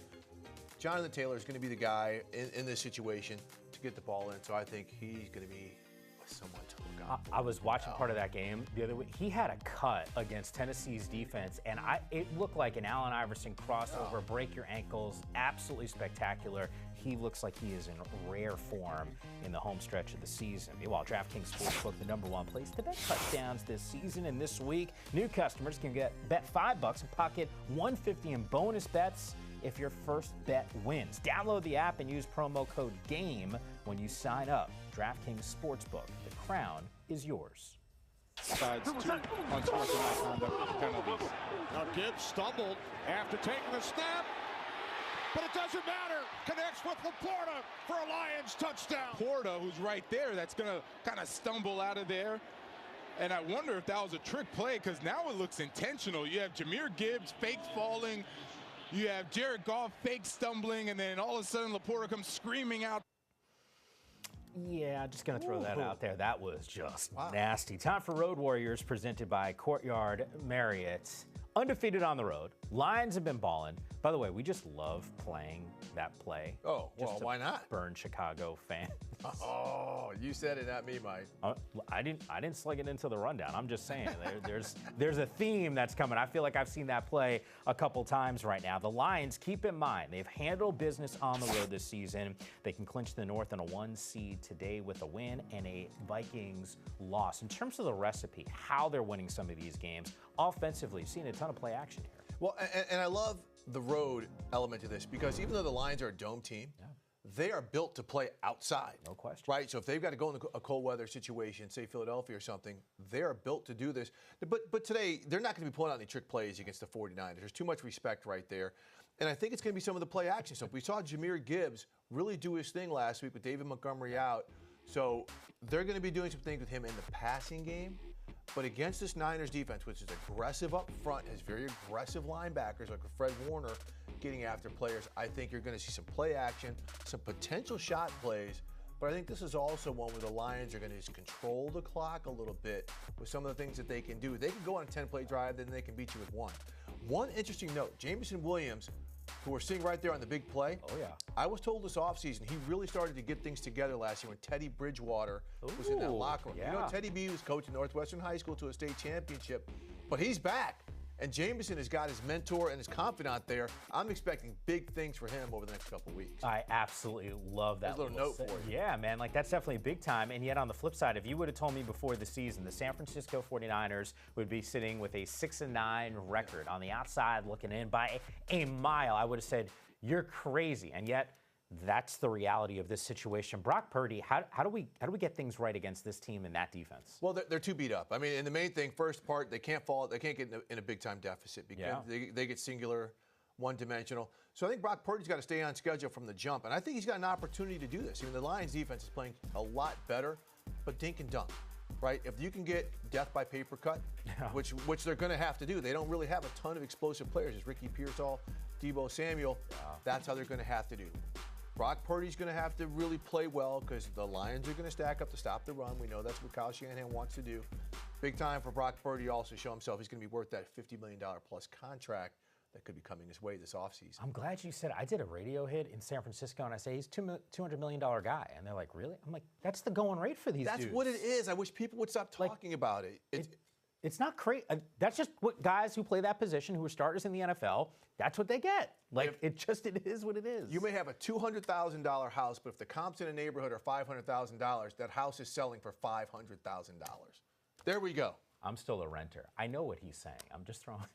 Jonathan Taylor is going to be the guy in this situation to get the ball in. So I think he's going to be someone to look out for. I was watching part of that game the other week. He had a cut against Tennessee's defense, and it looked like an Allen Iverson crossover, break your ankles, absolutely spectacular. He looks like he is in rare form in the home stretch of the season. Meanwhile, DraftKings Sportsbook, the #1 place to bet touchdowns this season and this week. New customers can bet $5 and pocket $150 in bonus bets if your first bet wins. Download the app and use promo code GAME when you sign up. DraftKings Sportsbook, the crown is yours. Sides 2 unsportsmanlike conduct penalties. Now Gibbs stumbled after taking the snap, but it doesn't matter. Connects with Laporta for a Lions touchdown. Laporta, who's right there, that's going to kind of stumble out of there. And I wonder if that was a trick play, because now it looks intentional. You have Jahmyr Gibbs fake falling. You have Jared Goff fake stumbling, and then all of a sudden Laporta comes screaming out. Yeah, just going to throw that out there. That was just nasty. Time for Road Warriors, presented by Courtyard Marriott. Undefeated on the road. Lions have been balling. By the way, we just love playing that play. Oh, well, why not? Burn Chicago fans. Oh, you said it, not me, Mike. I didn't slug it into the rundown. I'm just saying there's a theme that's coming. I feel like I've seen that play a couple times right now. The Lions, keep in mind, they've handled business on the road this season. They can clinch the North in a 1 seed today with a win and a Vikings loss. In terms of the recipe, how they're winning some of these games, offensively, you've seen a ton of play action here. Well, and I love the road element to this, because even though the Lions are a dome team, they are built to play outside. No question. Right? So if they've got to go in a cold weather situation, say Philadelphia or something, they are built to do this. But today, they're not going to be pulling out any trick plays against the 49ers. There's too much respect right there. And I think it's going to be some of the play action stuff. We saw Jahmyr Gibbs really do his thing last week with David Montgomery out. So they're going to be doing some things with him in the passing game. But against this Niners defense, which is aggressive up front, has very aggressive linebackers like Fred Warner getting after players, I think you're going to see some play action, some potential shot plays. But I think this is also one where the Lions are going to just control the clock a little bit with some of the things that they can do. They can go on a 10-play drive, then they can beat you with 1. One interesting note, Jameson Williams, who we're seeing right there on the big play. Oh, yeah. I was told this offseason he really started to get things together last year when Teddy Bridgewater was in that locker room. Yeah. You know, Teddy B was coaching Northwestern High School to a state championship, but he's back. And Jameson has got his mentor and his confidant there. I'm expecting big things for him over the next couple of weeks. I absolutely love that. There's a little note for you. Yeah, man, like that's definitely big time. And yet on the flip side, if you would have told me before the season the San Francisco 49ers would be sitting with a 6-9 record on the outside looking in by a mile, I would have said, you're crazy. And yet that's the reality of this situation. Brock Purdy, how do we get things right against this team and that defense? Well, they're too beat up. I mean, and the main thing, first part, they can't get in a big time deficit because they get singular one-dimensional. So I think Brock Purdy's got to stay on schedule from the jump, and I think he's got an opportunity to do this. I mean, the Lions defense is playing a lot better, but dink and dunk, right? If you can get death by paper cut, which they're going to have to do. They don't really have a ton of explosive players. It's Ricky Pearsall, Deebo Samuel. That's how they're going to have to do. Brock Purdy's going to have to really play well because the Lions are going to stack up to stop the run. We know that's what Kyle Shanahan wants to do. Big time for Brock Purdy to also show himself he's going to be worth that $50 million plus contract that could be coming his way this offseason. I'm glad you said it. I did a radio hit in San Francisco, and I say he's $200 million guy. And they're like, really? I'm like, that's the going rate for these dudes. That's what it is. I wish people would stop talking about it. It's not crazy. That's just what guys who play that position, who are starters in the NFL, that's what they get. Like, it is what it is. You may have a $200,000 house, but if the comps in a neighborhood are $500,000, that house is selling for $500,000. There we go. I'm still a renter. I know what he's saying. I'm just throwing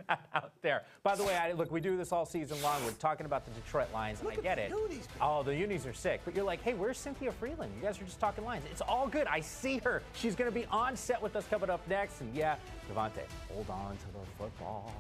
that out there. By the way, look, we do this all season long. We're talking about the Detroit Lions, and I get it. Unis, oh, the unis are sick. But you're like, hey, where's Cynthia Freeland? You guys are just talking Lions. It's all good. I see her. She's going to be on set with us coming up next. And yeah, Devontae, hold on to the football.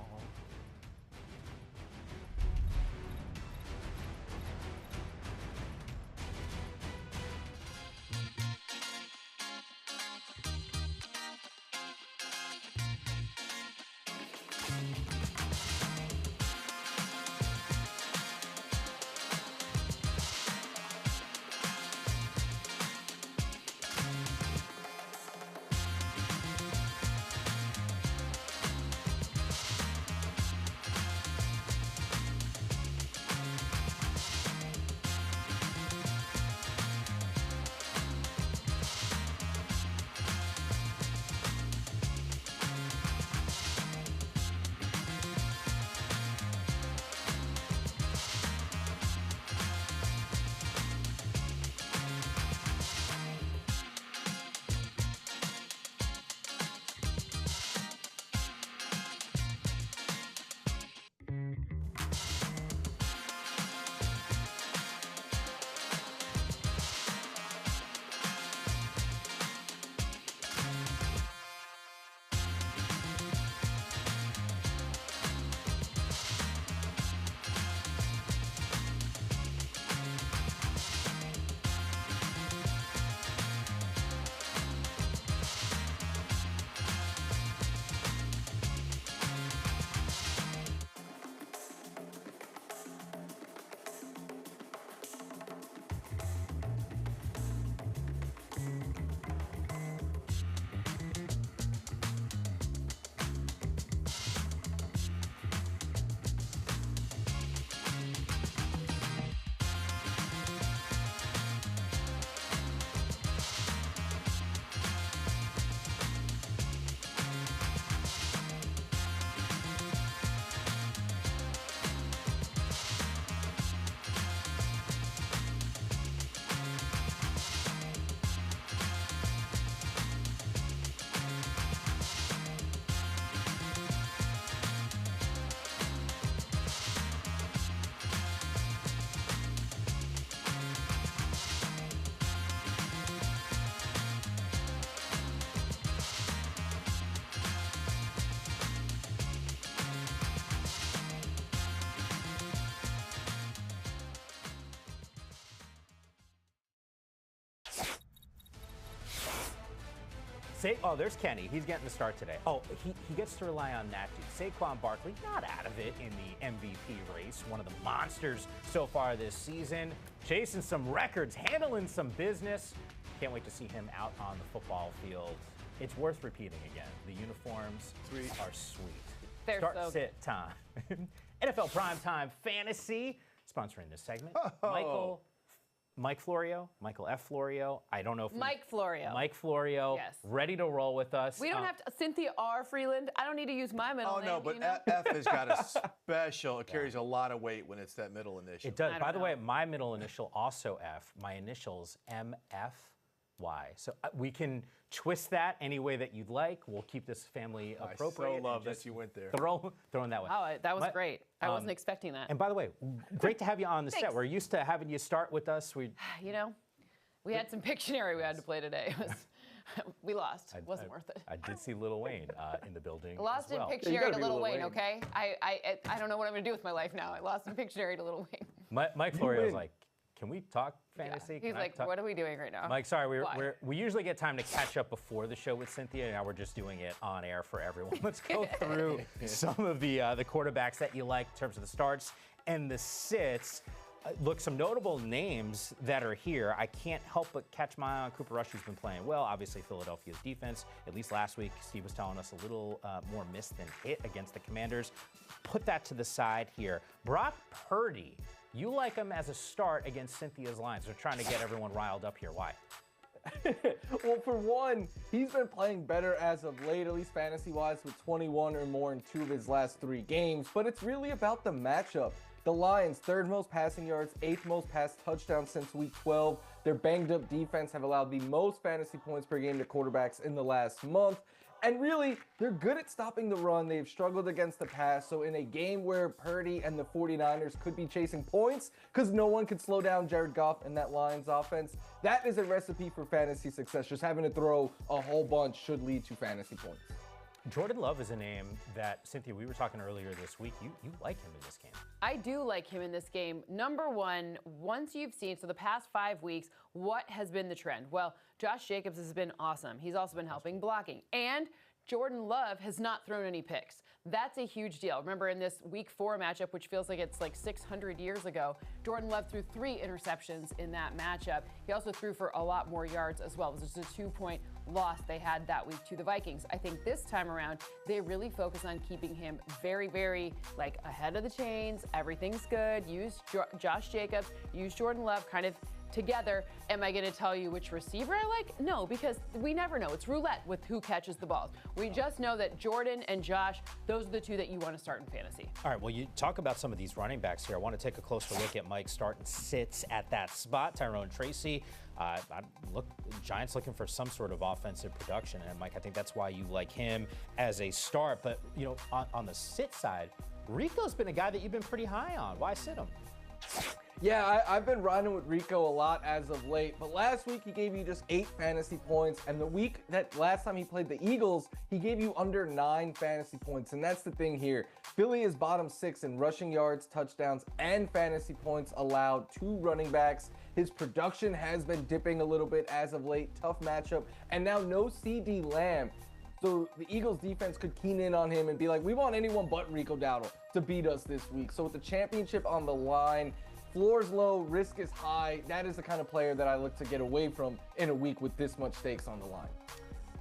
Oh, there's Kenny. He's getting the start today. Oh, he gets to rely on that dude. Saquon Barkley, not out of it in the MVP race. One of the monsters so far this season. Chasing some records, handling some business. Can't wait to see him out on the football field. It's worth repeating again. The uniforms are sweet. They're Start, so sit, time. NFL Primetime Fantasy, sponsoring this segment. Mike Florio, Michael F. Florio. I don't know if Mike Florio. Mike Florio, yes. Ready to roll with us. We don't have to. Cynthia R. Freeland. I don't need to use my middle name. Oh, no, but you know? F has got a special. It carries a lot of weight when it's that middle initial. It does. By the way, my middle initial also F. My initials MFY. So we can twist that any way that you'd like. We'll keep this family appropriate. I so love that you went there. Throwing that way. Oh, that was great. I wasn't expecting that. And by the way, great to have you on the set. We're used to having you start with us. You know, we had some Pictionary we had to play today. We lost. It wasn't worth it. I did see Lil Wayne in the building. Lost as well. in Pictionary to Lil Wayne, okay? I don't know what I'm going to do with my life now. I lost in Pictionary to Lil Wayne. Mike Florio's like, can we talk fantasy? Yeah. He's like, what are we doing right now? Mike, sorry, we usually get time to catch up before the show with Cynthia, and now we're just doing it on air for everyone. Let's go through some of the quarterbacks that you like in terms of the starts and the sits. Look, some notable names that are here. I can't help but catch my eye on Cooper Rush, who's been playing well. Obviously, Philadelphia's defense, at least last week, Steve was telling us a little more miss than hit against the Commanders. Put that to the side here. Brock Purdy. You like him as a start against Cynthia's Lions. They're trying to get everyone riled up here. Why? Well, for one, he's been playing better as of late, at least fantasy-wise, with 21 or more in 2 of his last 3 games. But it's really about the matchup. The Lions, 3rd most passing yards, 8th most pass touchdowns since week 12. Their banged-up defense have allowed the most fantasy points per game to quarterbacks in the last month. And really, they're good at stopping the run. They've struggled against the pass. So in a game where Purdy and the 49ers could be chasing points because no one could slow down Jared Goff and that Lions offense, that is a recipe for fantasy success. Just having to throw a whole bunch should lead to fantasy points. Jordan Love is a name that, Cynthia, we were talking earlier this week. You like him in this game. I do like him in this game. Number one, once you've seen, so the past 5 weeks, what has been the trend? Well, Josh Jacobs has been awesome. He's also been helping blocking. And Jordan Love has not thrown any picks. That's a huge deal. Remember in this week 4 matchup, which feels like it's like 600 years ago, Jordan Love threw 3 interceptions in that matchup. He also threw for a lot more yards as well. It was just a 2-point loss they had that week to the Vikings. I think this time around, they really focus on keeping him very, very like ahead of the chains. Everything's good. Use Josh Jacobs, use Jordan Love kind of together. Am I going to tell you which receiver I like? No, because we never know. It's roulette with who catches the balls. We just know that Jordan and Josh, those are the 2 that you want to start in fantasy. All right, well, you talk about some of these running backs here. I want to take a closer look at Mike starting sits at that spot. Tyrone Tracy, Giants looking for some sort of offensive production. And Mike, I think that's why you like him as a start. But, you know, on the sit side, Rico's been a guy that you've been pretty high on. Why sit him? Yeah, I've been riding with Rico a lot as of late, but last week he gave you just 8 fantasy points, and the week that last time he played the Eagles, he gave you under 9 fantasy points, and that's the thing here. Philly is bottom 6 in rushing yards, touchdowns, and fantasy points allowed to running backs. His production has been dipping a little bit as of late, tough matchup, and now no CD Lamb. So the Eagles defense could keen in on him and be like, we want anyone but Rico Dowdle to beat us this week. So with the championship on the line, floor's low, risk is high. That is the kind of player that I look to get away from in a week with this much stakes on the line.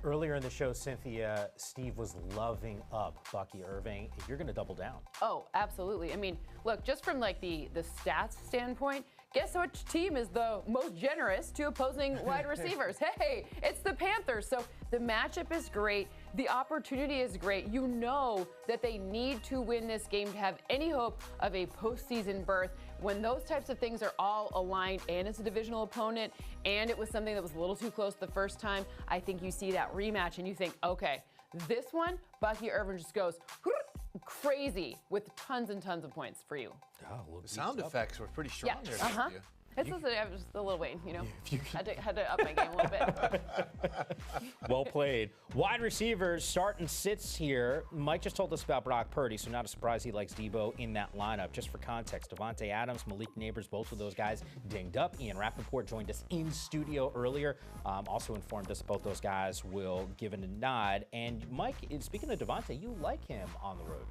Earlier in the show, Cynthia, Steve was loving up Bucky Irving. You're going to double down. Oh, absolutely. I mean, look, just from like the stats standpoint, guess which team is the most generous to opposing wide receivers? Hey, it's the Panthers. So the matchup is great. The opportunity is great. You know that they need to win this game to have any hope of a postseason berth. When those types of things are all aligned and it's a divisional opponent and it was something that was a little too close the first time, I think you see that rematch and you think, okay, this one, Bucky Irving just goes crazy with tons and tons of points for you. Oh, the sound effects were pretty strong there. It's just a little Wayne, you know. Had to up my game a little bit. Well played. Wide receivers starting sits here. Mike just told us about Brock Purdy, so not a surprise he likes Debo in that lineup. Just for context, Devontae Adams, Malik Neighbors, both of those guys dinged up. Ian Rappaport joined us in studio earlier. Also informed us both those guys will give a nod. And Mike, speaking of Devontae, you like him on the road.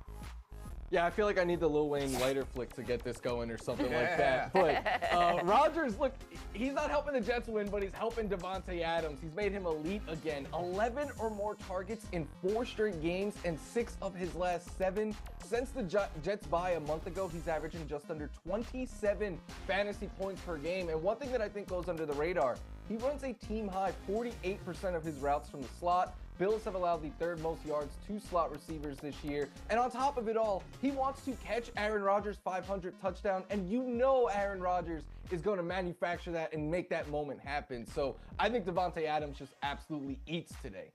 Yeah, I feel like I need the Lil Wayne lighter flick to get this going or something like that. But Rodgers, look, he's not helping the Jets win, but he's helping Devontae Adams. He's made him elite again. 11 or more targets in 4 straight games and 6 of his last 7. Since the Jets bye a month ago, he's averaging just under 27 fantasy points per game. And one thing that I think goes under the radar, he runs a team-high 48% of his routes from the slot. Bills have allowed the 3rd most yards to slot receivers this year. And on top of it all, he wants to catch Aaron Rodgers' 500th touchdown. And you know Aaron Rodgers is going to manufacture that and make that moment happen. So I think Devontae Adams just absolutely eats today.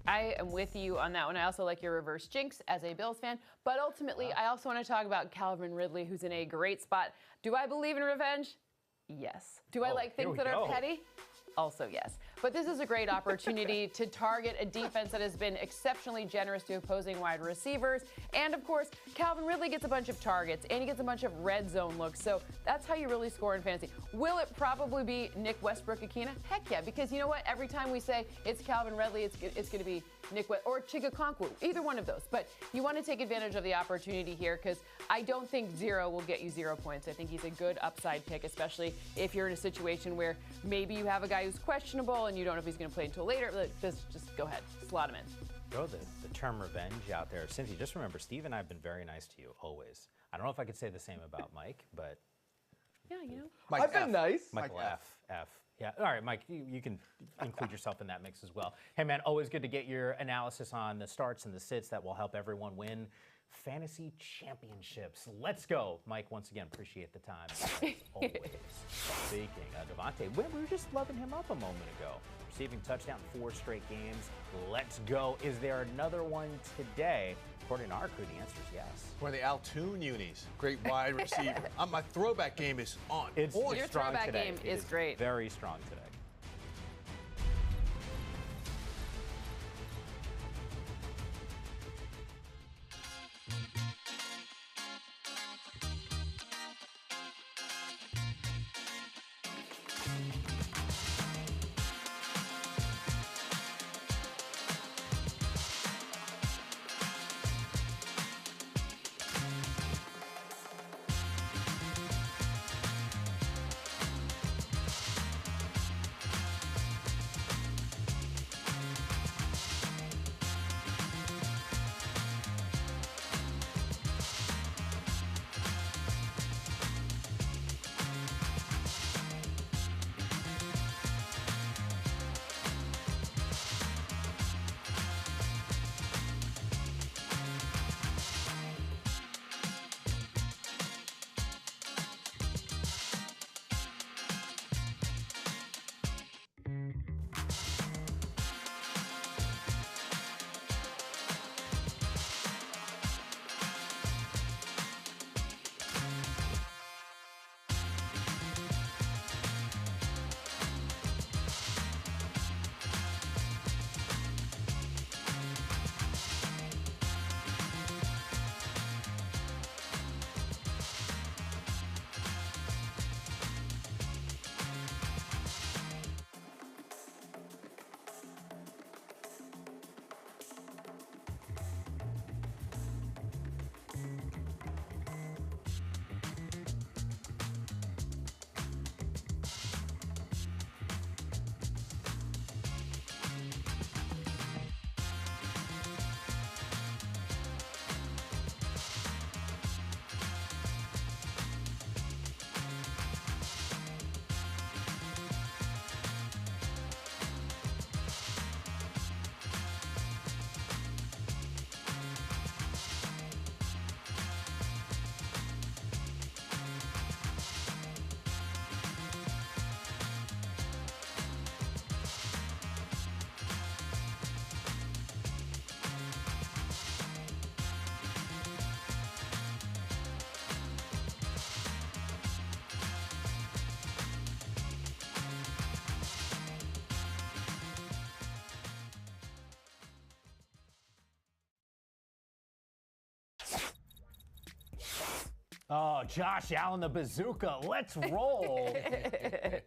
I am with you on that one. I also like your reverse jinx as a Bills fan. But ultimately, I also want to talk about Calvin Ridley, who's in a great spot. Do I believe in revenge? Yes. Do I like things that are petty? also yes. But this is a great opportunity to target a defense that has been exceptionally generous to opposing wide receivers. And of course, Calvin Ridley gets a bunch of targets and he gets a bunch of red zone looks. So that's how you really score in fantasy. Will it probably be Nick Westbrook-Akina? Heck yeah, because you know what? Every time we say it's Calvin Ridley, it's going to be Nick or Chigakonkwo, either one of those. But you want to take advantage of the opportunity here because I don't think 0 will get you 0 points. I think he's a good upside pick, especially if you're in a situation where maybe you have a guy who's questionable and you don't know if he's going to play until later. Just go ahead, slot him in. Throw the term revenge out there. Cynthia, just remember, Steve and I have been very nice to you, always. I don't know if I could say the same about Mike, but... Yeah, you know. Mike I've been nice. Michael F. Yeah, all right, Mike, you can include yourself in that mix as well. Hey, man, always good to get your analysis on the starts and the sits. That will help everyone win fantasy championships. Let's go. Mike, once again, appreciate the time. Always. Speaking of Devontae, we were just loving him up a moment ago. Receiving touchdown 4 straight games. Let's go. Is there another one today? According to our crew, the answer is yes. We're the Altoon unis. Great wide receiver. My throwback game is on. It's Your strong throwback today. game It is great. Very strong today. Oh, Josh Allen, the bazooka. Let's roll.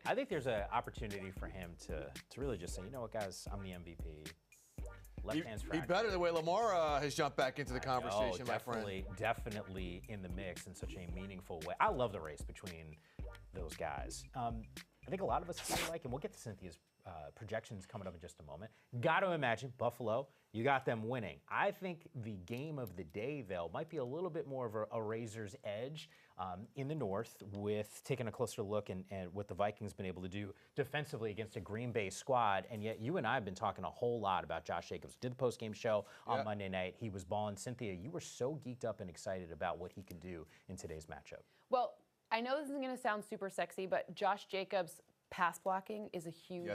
I think there's an opportunity for him to really just say, you know what, guys, I'm the MVP. Left hand's fractured. He better the way Lamar has jumped back into the conversation, my friend. Definitely in the mix in such a meaningful way. I love the race between those guys. I think a lot of us feel like, and we'll get to Cynthia's projections coming up in just a moment. Got to imagine Buffalo, you got them winning. I think the game of the day, though, might be a little bit more of a razor's edge in the North, with taking a closer look and what the Vikings been able to do defensively against a Green Bay squad. And yet you and I have been talking a whole lot about Josh Jacobs. Did the post-game show on Monday night. He was balling. Cynthia, you were so geeked up and excited about what he can do in today's matchup. Well, I know this isn't going to sound super sexy, but Josh Jacobs' pass blocking is a huge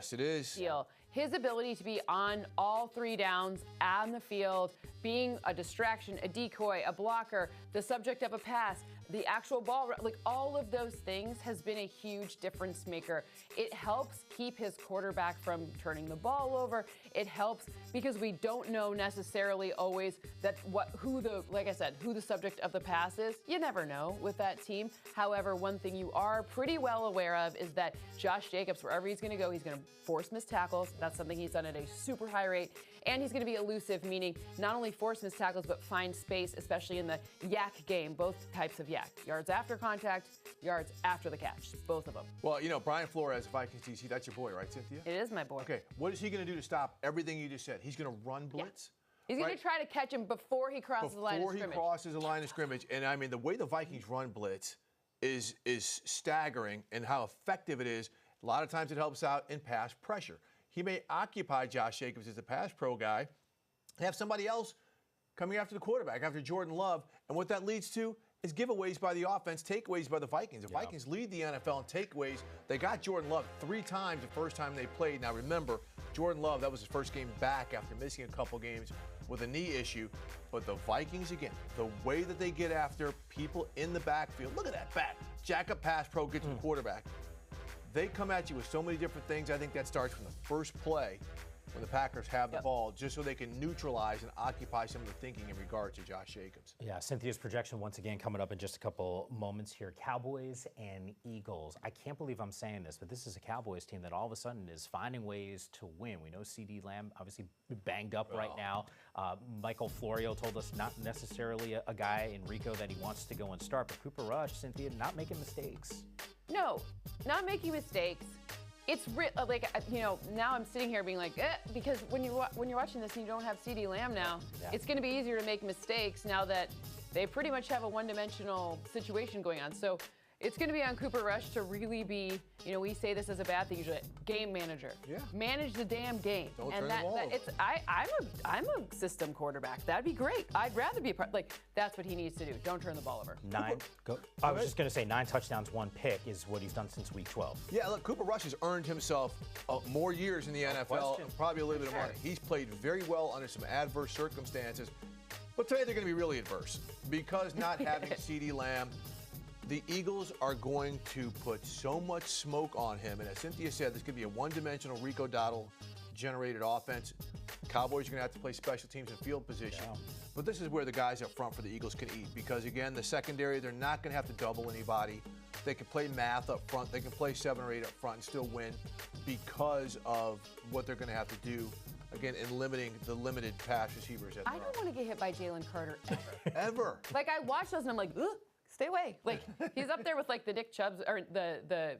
deal. His ability to be on all 3 downs, on the field, being a distraction, a decoy, a blocker, the subject of a pass, the actual ball, like all of those things has been a huge difference maker. It helps keep his quarterback from turning the ball over. It helps because we don't know necessarily always who the subject of the pass is. You never know with that team. However, one thing you are pretty well aware of is that Josh Jacobs, wherever he's going to go, he's going to force missed tackles. That's something he's done at a super high rate. And he's going to be elusive, meaning not only force missed tackles, but find space, especially in the yak game, both types of yak. Yards after contact, yards after the catch, both of them. Well, Brian Flores, Vikings DC, that's your boy, right, Cynthia? It is my boy. Okay, what is he going to do to stop everything you just said? He's going to run blitz? Yeah. He's going to try to catch him before he crosses the line of scrimmage. Before he crosses the line of scrimmage. And, I mean, the way the Vikings run blitz is staggering, and how effective it is. A lot of times it helps out in pass pressure. He may occupy Josh Jacobs as a pass pro guy and have somebody else coming after the quarterback, after Jordan Love. And what that leads to is giveaways by the offense, takeaways by the Vikings. The Vikings lead the NFL in takeaways. They got Jordan Love 3 times the first time they played. Now remember, Jordan Love, that was his first game back after missing a couple games with a knee issue. But the Vikings, again, the way that they get after people in the backfield, look at that back. Jack up pass pro, get to the quarterback. They come at you with so many different things. I think that starts from the first play when the Packers have the ball, just so they can neutralize and occupy some of the thinking in regard to Josh Jacobs. Yeah, Cynthia's projection once again coming up in just a couple moments here. Cowboys and Eagles. I can't believe I'm saying this, but this is a Cowboys team that all of a sudden is finding ways to win. We know CeeDee Lamb obviously banged up right now. Michael Florio told us not necessarily a guy in Rico that he wants to go and start, but Cooper Rush, Cynthia, not making mistakes. No, not making mistakes. It's now I'm sitting here being like, because when you're watching this and you don't have CeeDee Lamb now, it's going to be easier to make mistakes now that they pretty much have a one-dimensional situation going on. So it's going to be on Cooper Rush to really be, we say this as a bad thing usually, game manager. Yeah. Manage the damn game. Don't turn the ball over. I'm a system quarterback. That'd be great. I'd rather be a part. That's what he needs to do. Don't turn the ball over. I was just going to say 9 touchdowns, 1 pick is what he's done since week 12. Yeah, look, Cooper Rush has earned himself more years in the NFL, probably a little bit of money. He's played very well under some adverse circumstances, but today they're going to be really adverse because not having CeeDee Lamb. The Eagles are going to put so much smoke on him. And as Cynthia said, this could be a one-dimensional Rico Dowdle-generated offense. Cowboys are going to have to play special teams and field position. Yeah. But this is where the guys up front for the Eagles can eat. Because, again, the secondary, they're not going to have to double anybody. They can play math up front. They can play 7 or 8 up front and still win because of what they're going to have to do, again, in limiting the limited pass receivers. I don't want to get hit by Jalen Carter ever. Ever. I watch those and I'm like, ugh. Stay away. He's up there with the Nick Chubbs or the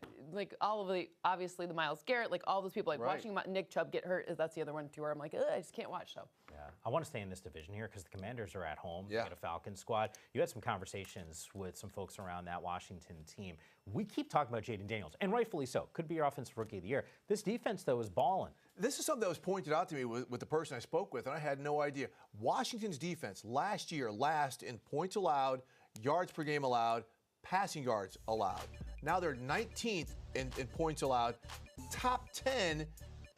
all of the, obviously the Myles Garrett, all those people watching Nick Chubb get hurt. That's the other one too where I'm like, ugh, I just can't watch. So yeah, I want to stay in this division here because the Commanders are at home. Yeah. You got a Falcons squad. You had some conversations with some folks around that Washington team. We keep talking about Jaden Daniels, and rightfully so. Could be your offensive rookie of the year. This defense though is balling. This is something that was pointed out to me with the person I spoke with, and I had no idea. Washington's defense last year last in points allowed, yards per game allowed, passing yards allowed. Now they're 19th in points allowed, top 10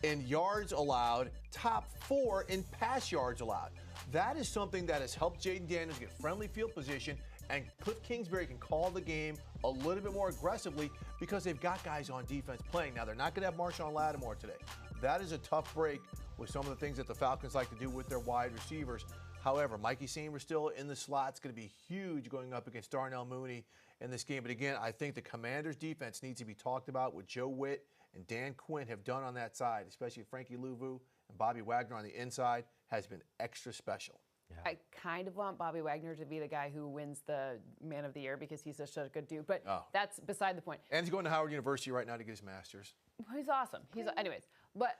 in yards allowed, top 4 in pass yards allowed. That is something that has helped Jaden Daniels get friendly field position, and Cliff Kingsbury can call the game a little bit more aggressively because they've got guys on defense playing. Now they're not going to have Marshawn Lattimore today. That is a tough break with some of the things that the Falcons like to do with their wide receivers. However, Mikey Seymour still in the slot. It's going to be huge going up against Darnell Mooney in this game. But again, I think the Commanders' defense needs to be talked about, what Joe Witt and Dan Quinn have done on that side, especially Frankie Louvu and Bobby Wagner on the inside, has been extra special. Yeah. I kind of want Bobby Wagner to be the guy who wins the Man of the Year because he's such a good dude. But that's beside the point. And he's going to Howard University right now to get his master's. He's awesome. Anyways, but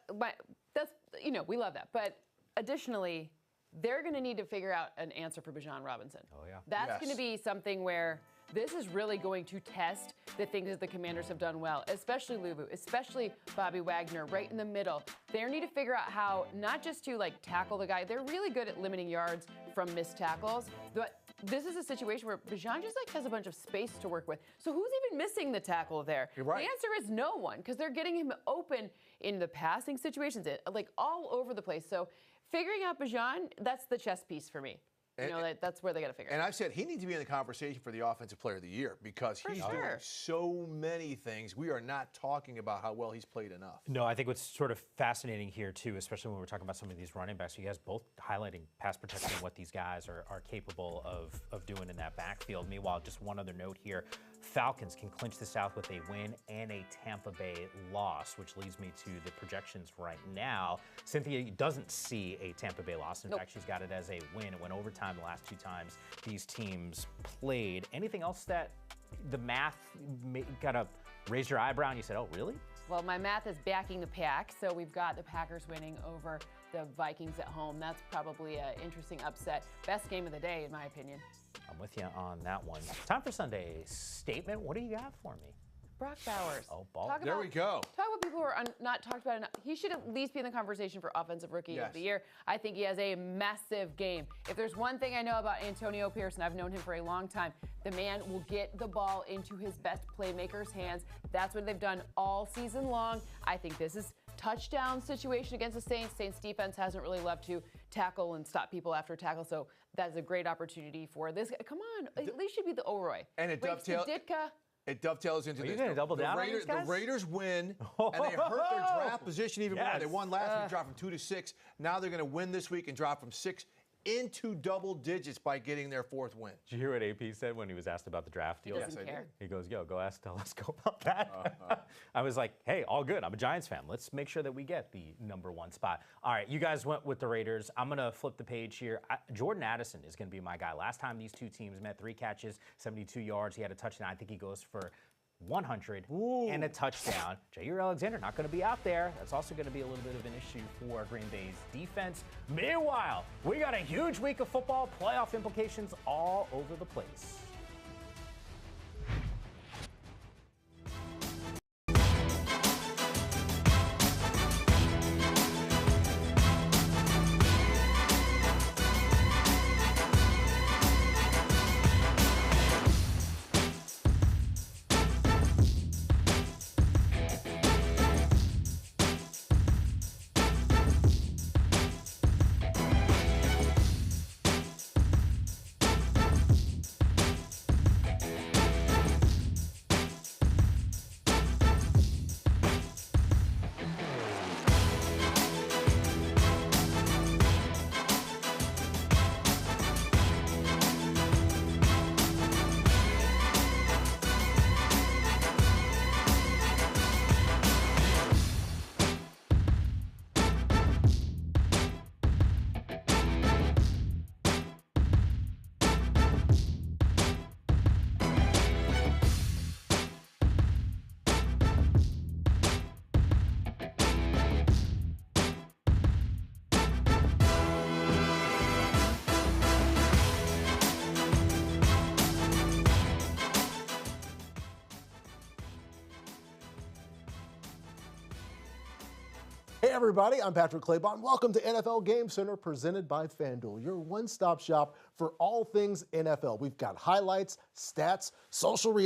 that's, we love that. But additionally, they're going to need to figure out an answer for Bijan Robinson. Oh, yeah. That's going to be something where this is really going to test the things that the Commanders have done well, especially Louvu, especially Bobby Wagner, right in the middle. They need to figure out how not just to tackle the guy. They're really good at limiting yards from missed tackles, but this is a situation where Bijan just has a bunch of space to work with. So who's even missing the tackle there? You're right. The answer is no one, because they're getting him open in the passing situations, all over the place. So figuring out Bijan, that's the chess piece for me. that's where they got to figure it out. And I've said he needs to be in the conversation for the Offensive Player of the Year because he's doing so many things. We are not talking about how well he's played enough. No, I think what's sort of fascinating here, too, especially when we're talking about some of these running backs, you guys both highlighting pass protection and what these guys are capable of doing in that backfield. Meanwhile, just one other note here. Falcons can clinch the South with a win and a Tampa Bay loss, which leads me to the projections right now. Cynthia doesn't see a Tampa Bay loss. In fact, she's got it as a win. It went overtime the last 2 times these teams played. Anything else that the math got to raise your eyebrow and you said, oh, really? Well, my math is backing the pack, so we've got the Packers winning over the Vikings at home. That's probably an interesting upset. Best game of the day, in my opinion. I'm with you on that one. Time for Sunday's statement. What do you got for me? Brock Bowers. Oh, ball. There we go. Talk about people who are not talked about enough. He should at least be in the conversation for Offensive Rookie of the Year. I think he has a massive game. If there's one thing I know about Antonio Pierce, and I've known him for a long time, the man will get the ball into his best playmakers' hands. That's what they've done all season long. I think this is touchdown situation against the Saints. Saints defense hasn't really loved to tackle and stop people after tackle, so that's a great opportunity for this. Come on, at least should be the Oroy. And it dovetails. It dovetails into this. Gonna double down on these guys? The Raiders win, and they hurt their draft position even more. They won last week, dropped from 2 to 6. Now they're going to win this week and drop from 6 into double digits by getting their 4th win. Did you hear what AP said when he was asked about the draft deal? He doesn't care. He goes, yo, go ask Telesco about that. I was like, hey, all good. I'm a Giants fan. Let's make sure that we get the #1 spot. All right, you guys went with the Raiders. I'm going to flip the page here. Jordan Addison is going to be my guy. Last time these two teams met, 3 catches, 72 yards. He had a touchdown. I think he goes for 100 and a touchdown. Jair Alexander not going to be out there. That's also going to be a little bit of an issue for Green Bay's defense. Meanwhile, we got a huge week of football, playoff implications all over the place. Hey everybody, I'm Patrick Claybon. Welcome to NFL Game Center presented by FanDuel, your one-stop shop for all things NFL. We've got highlights, stats, social reaction.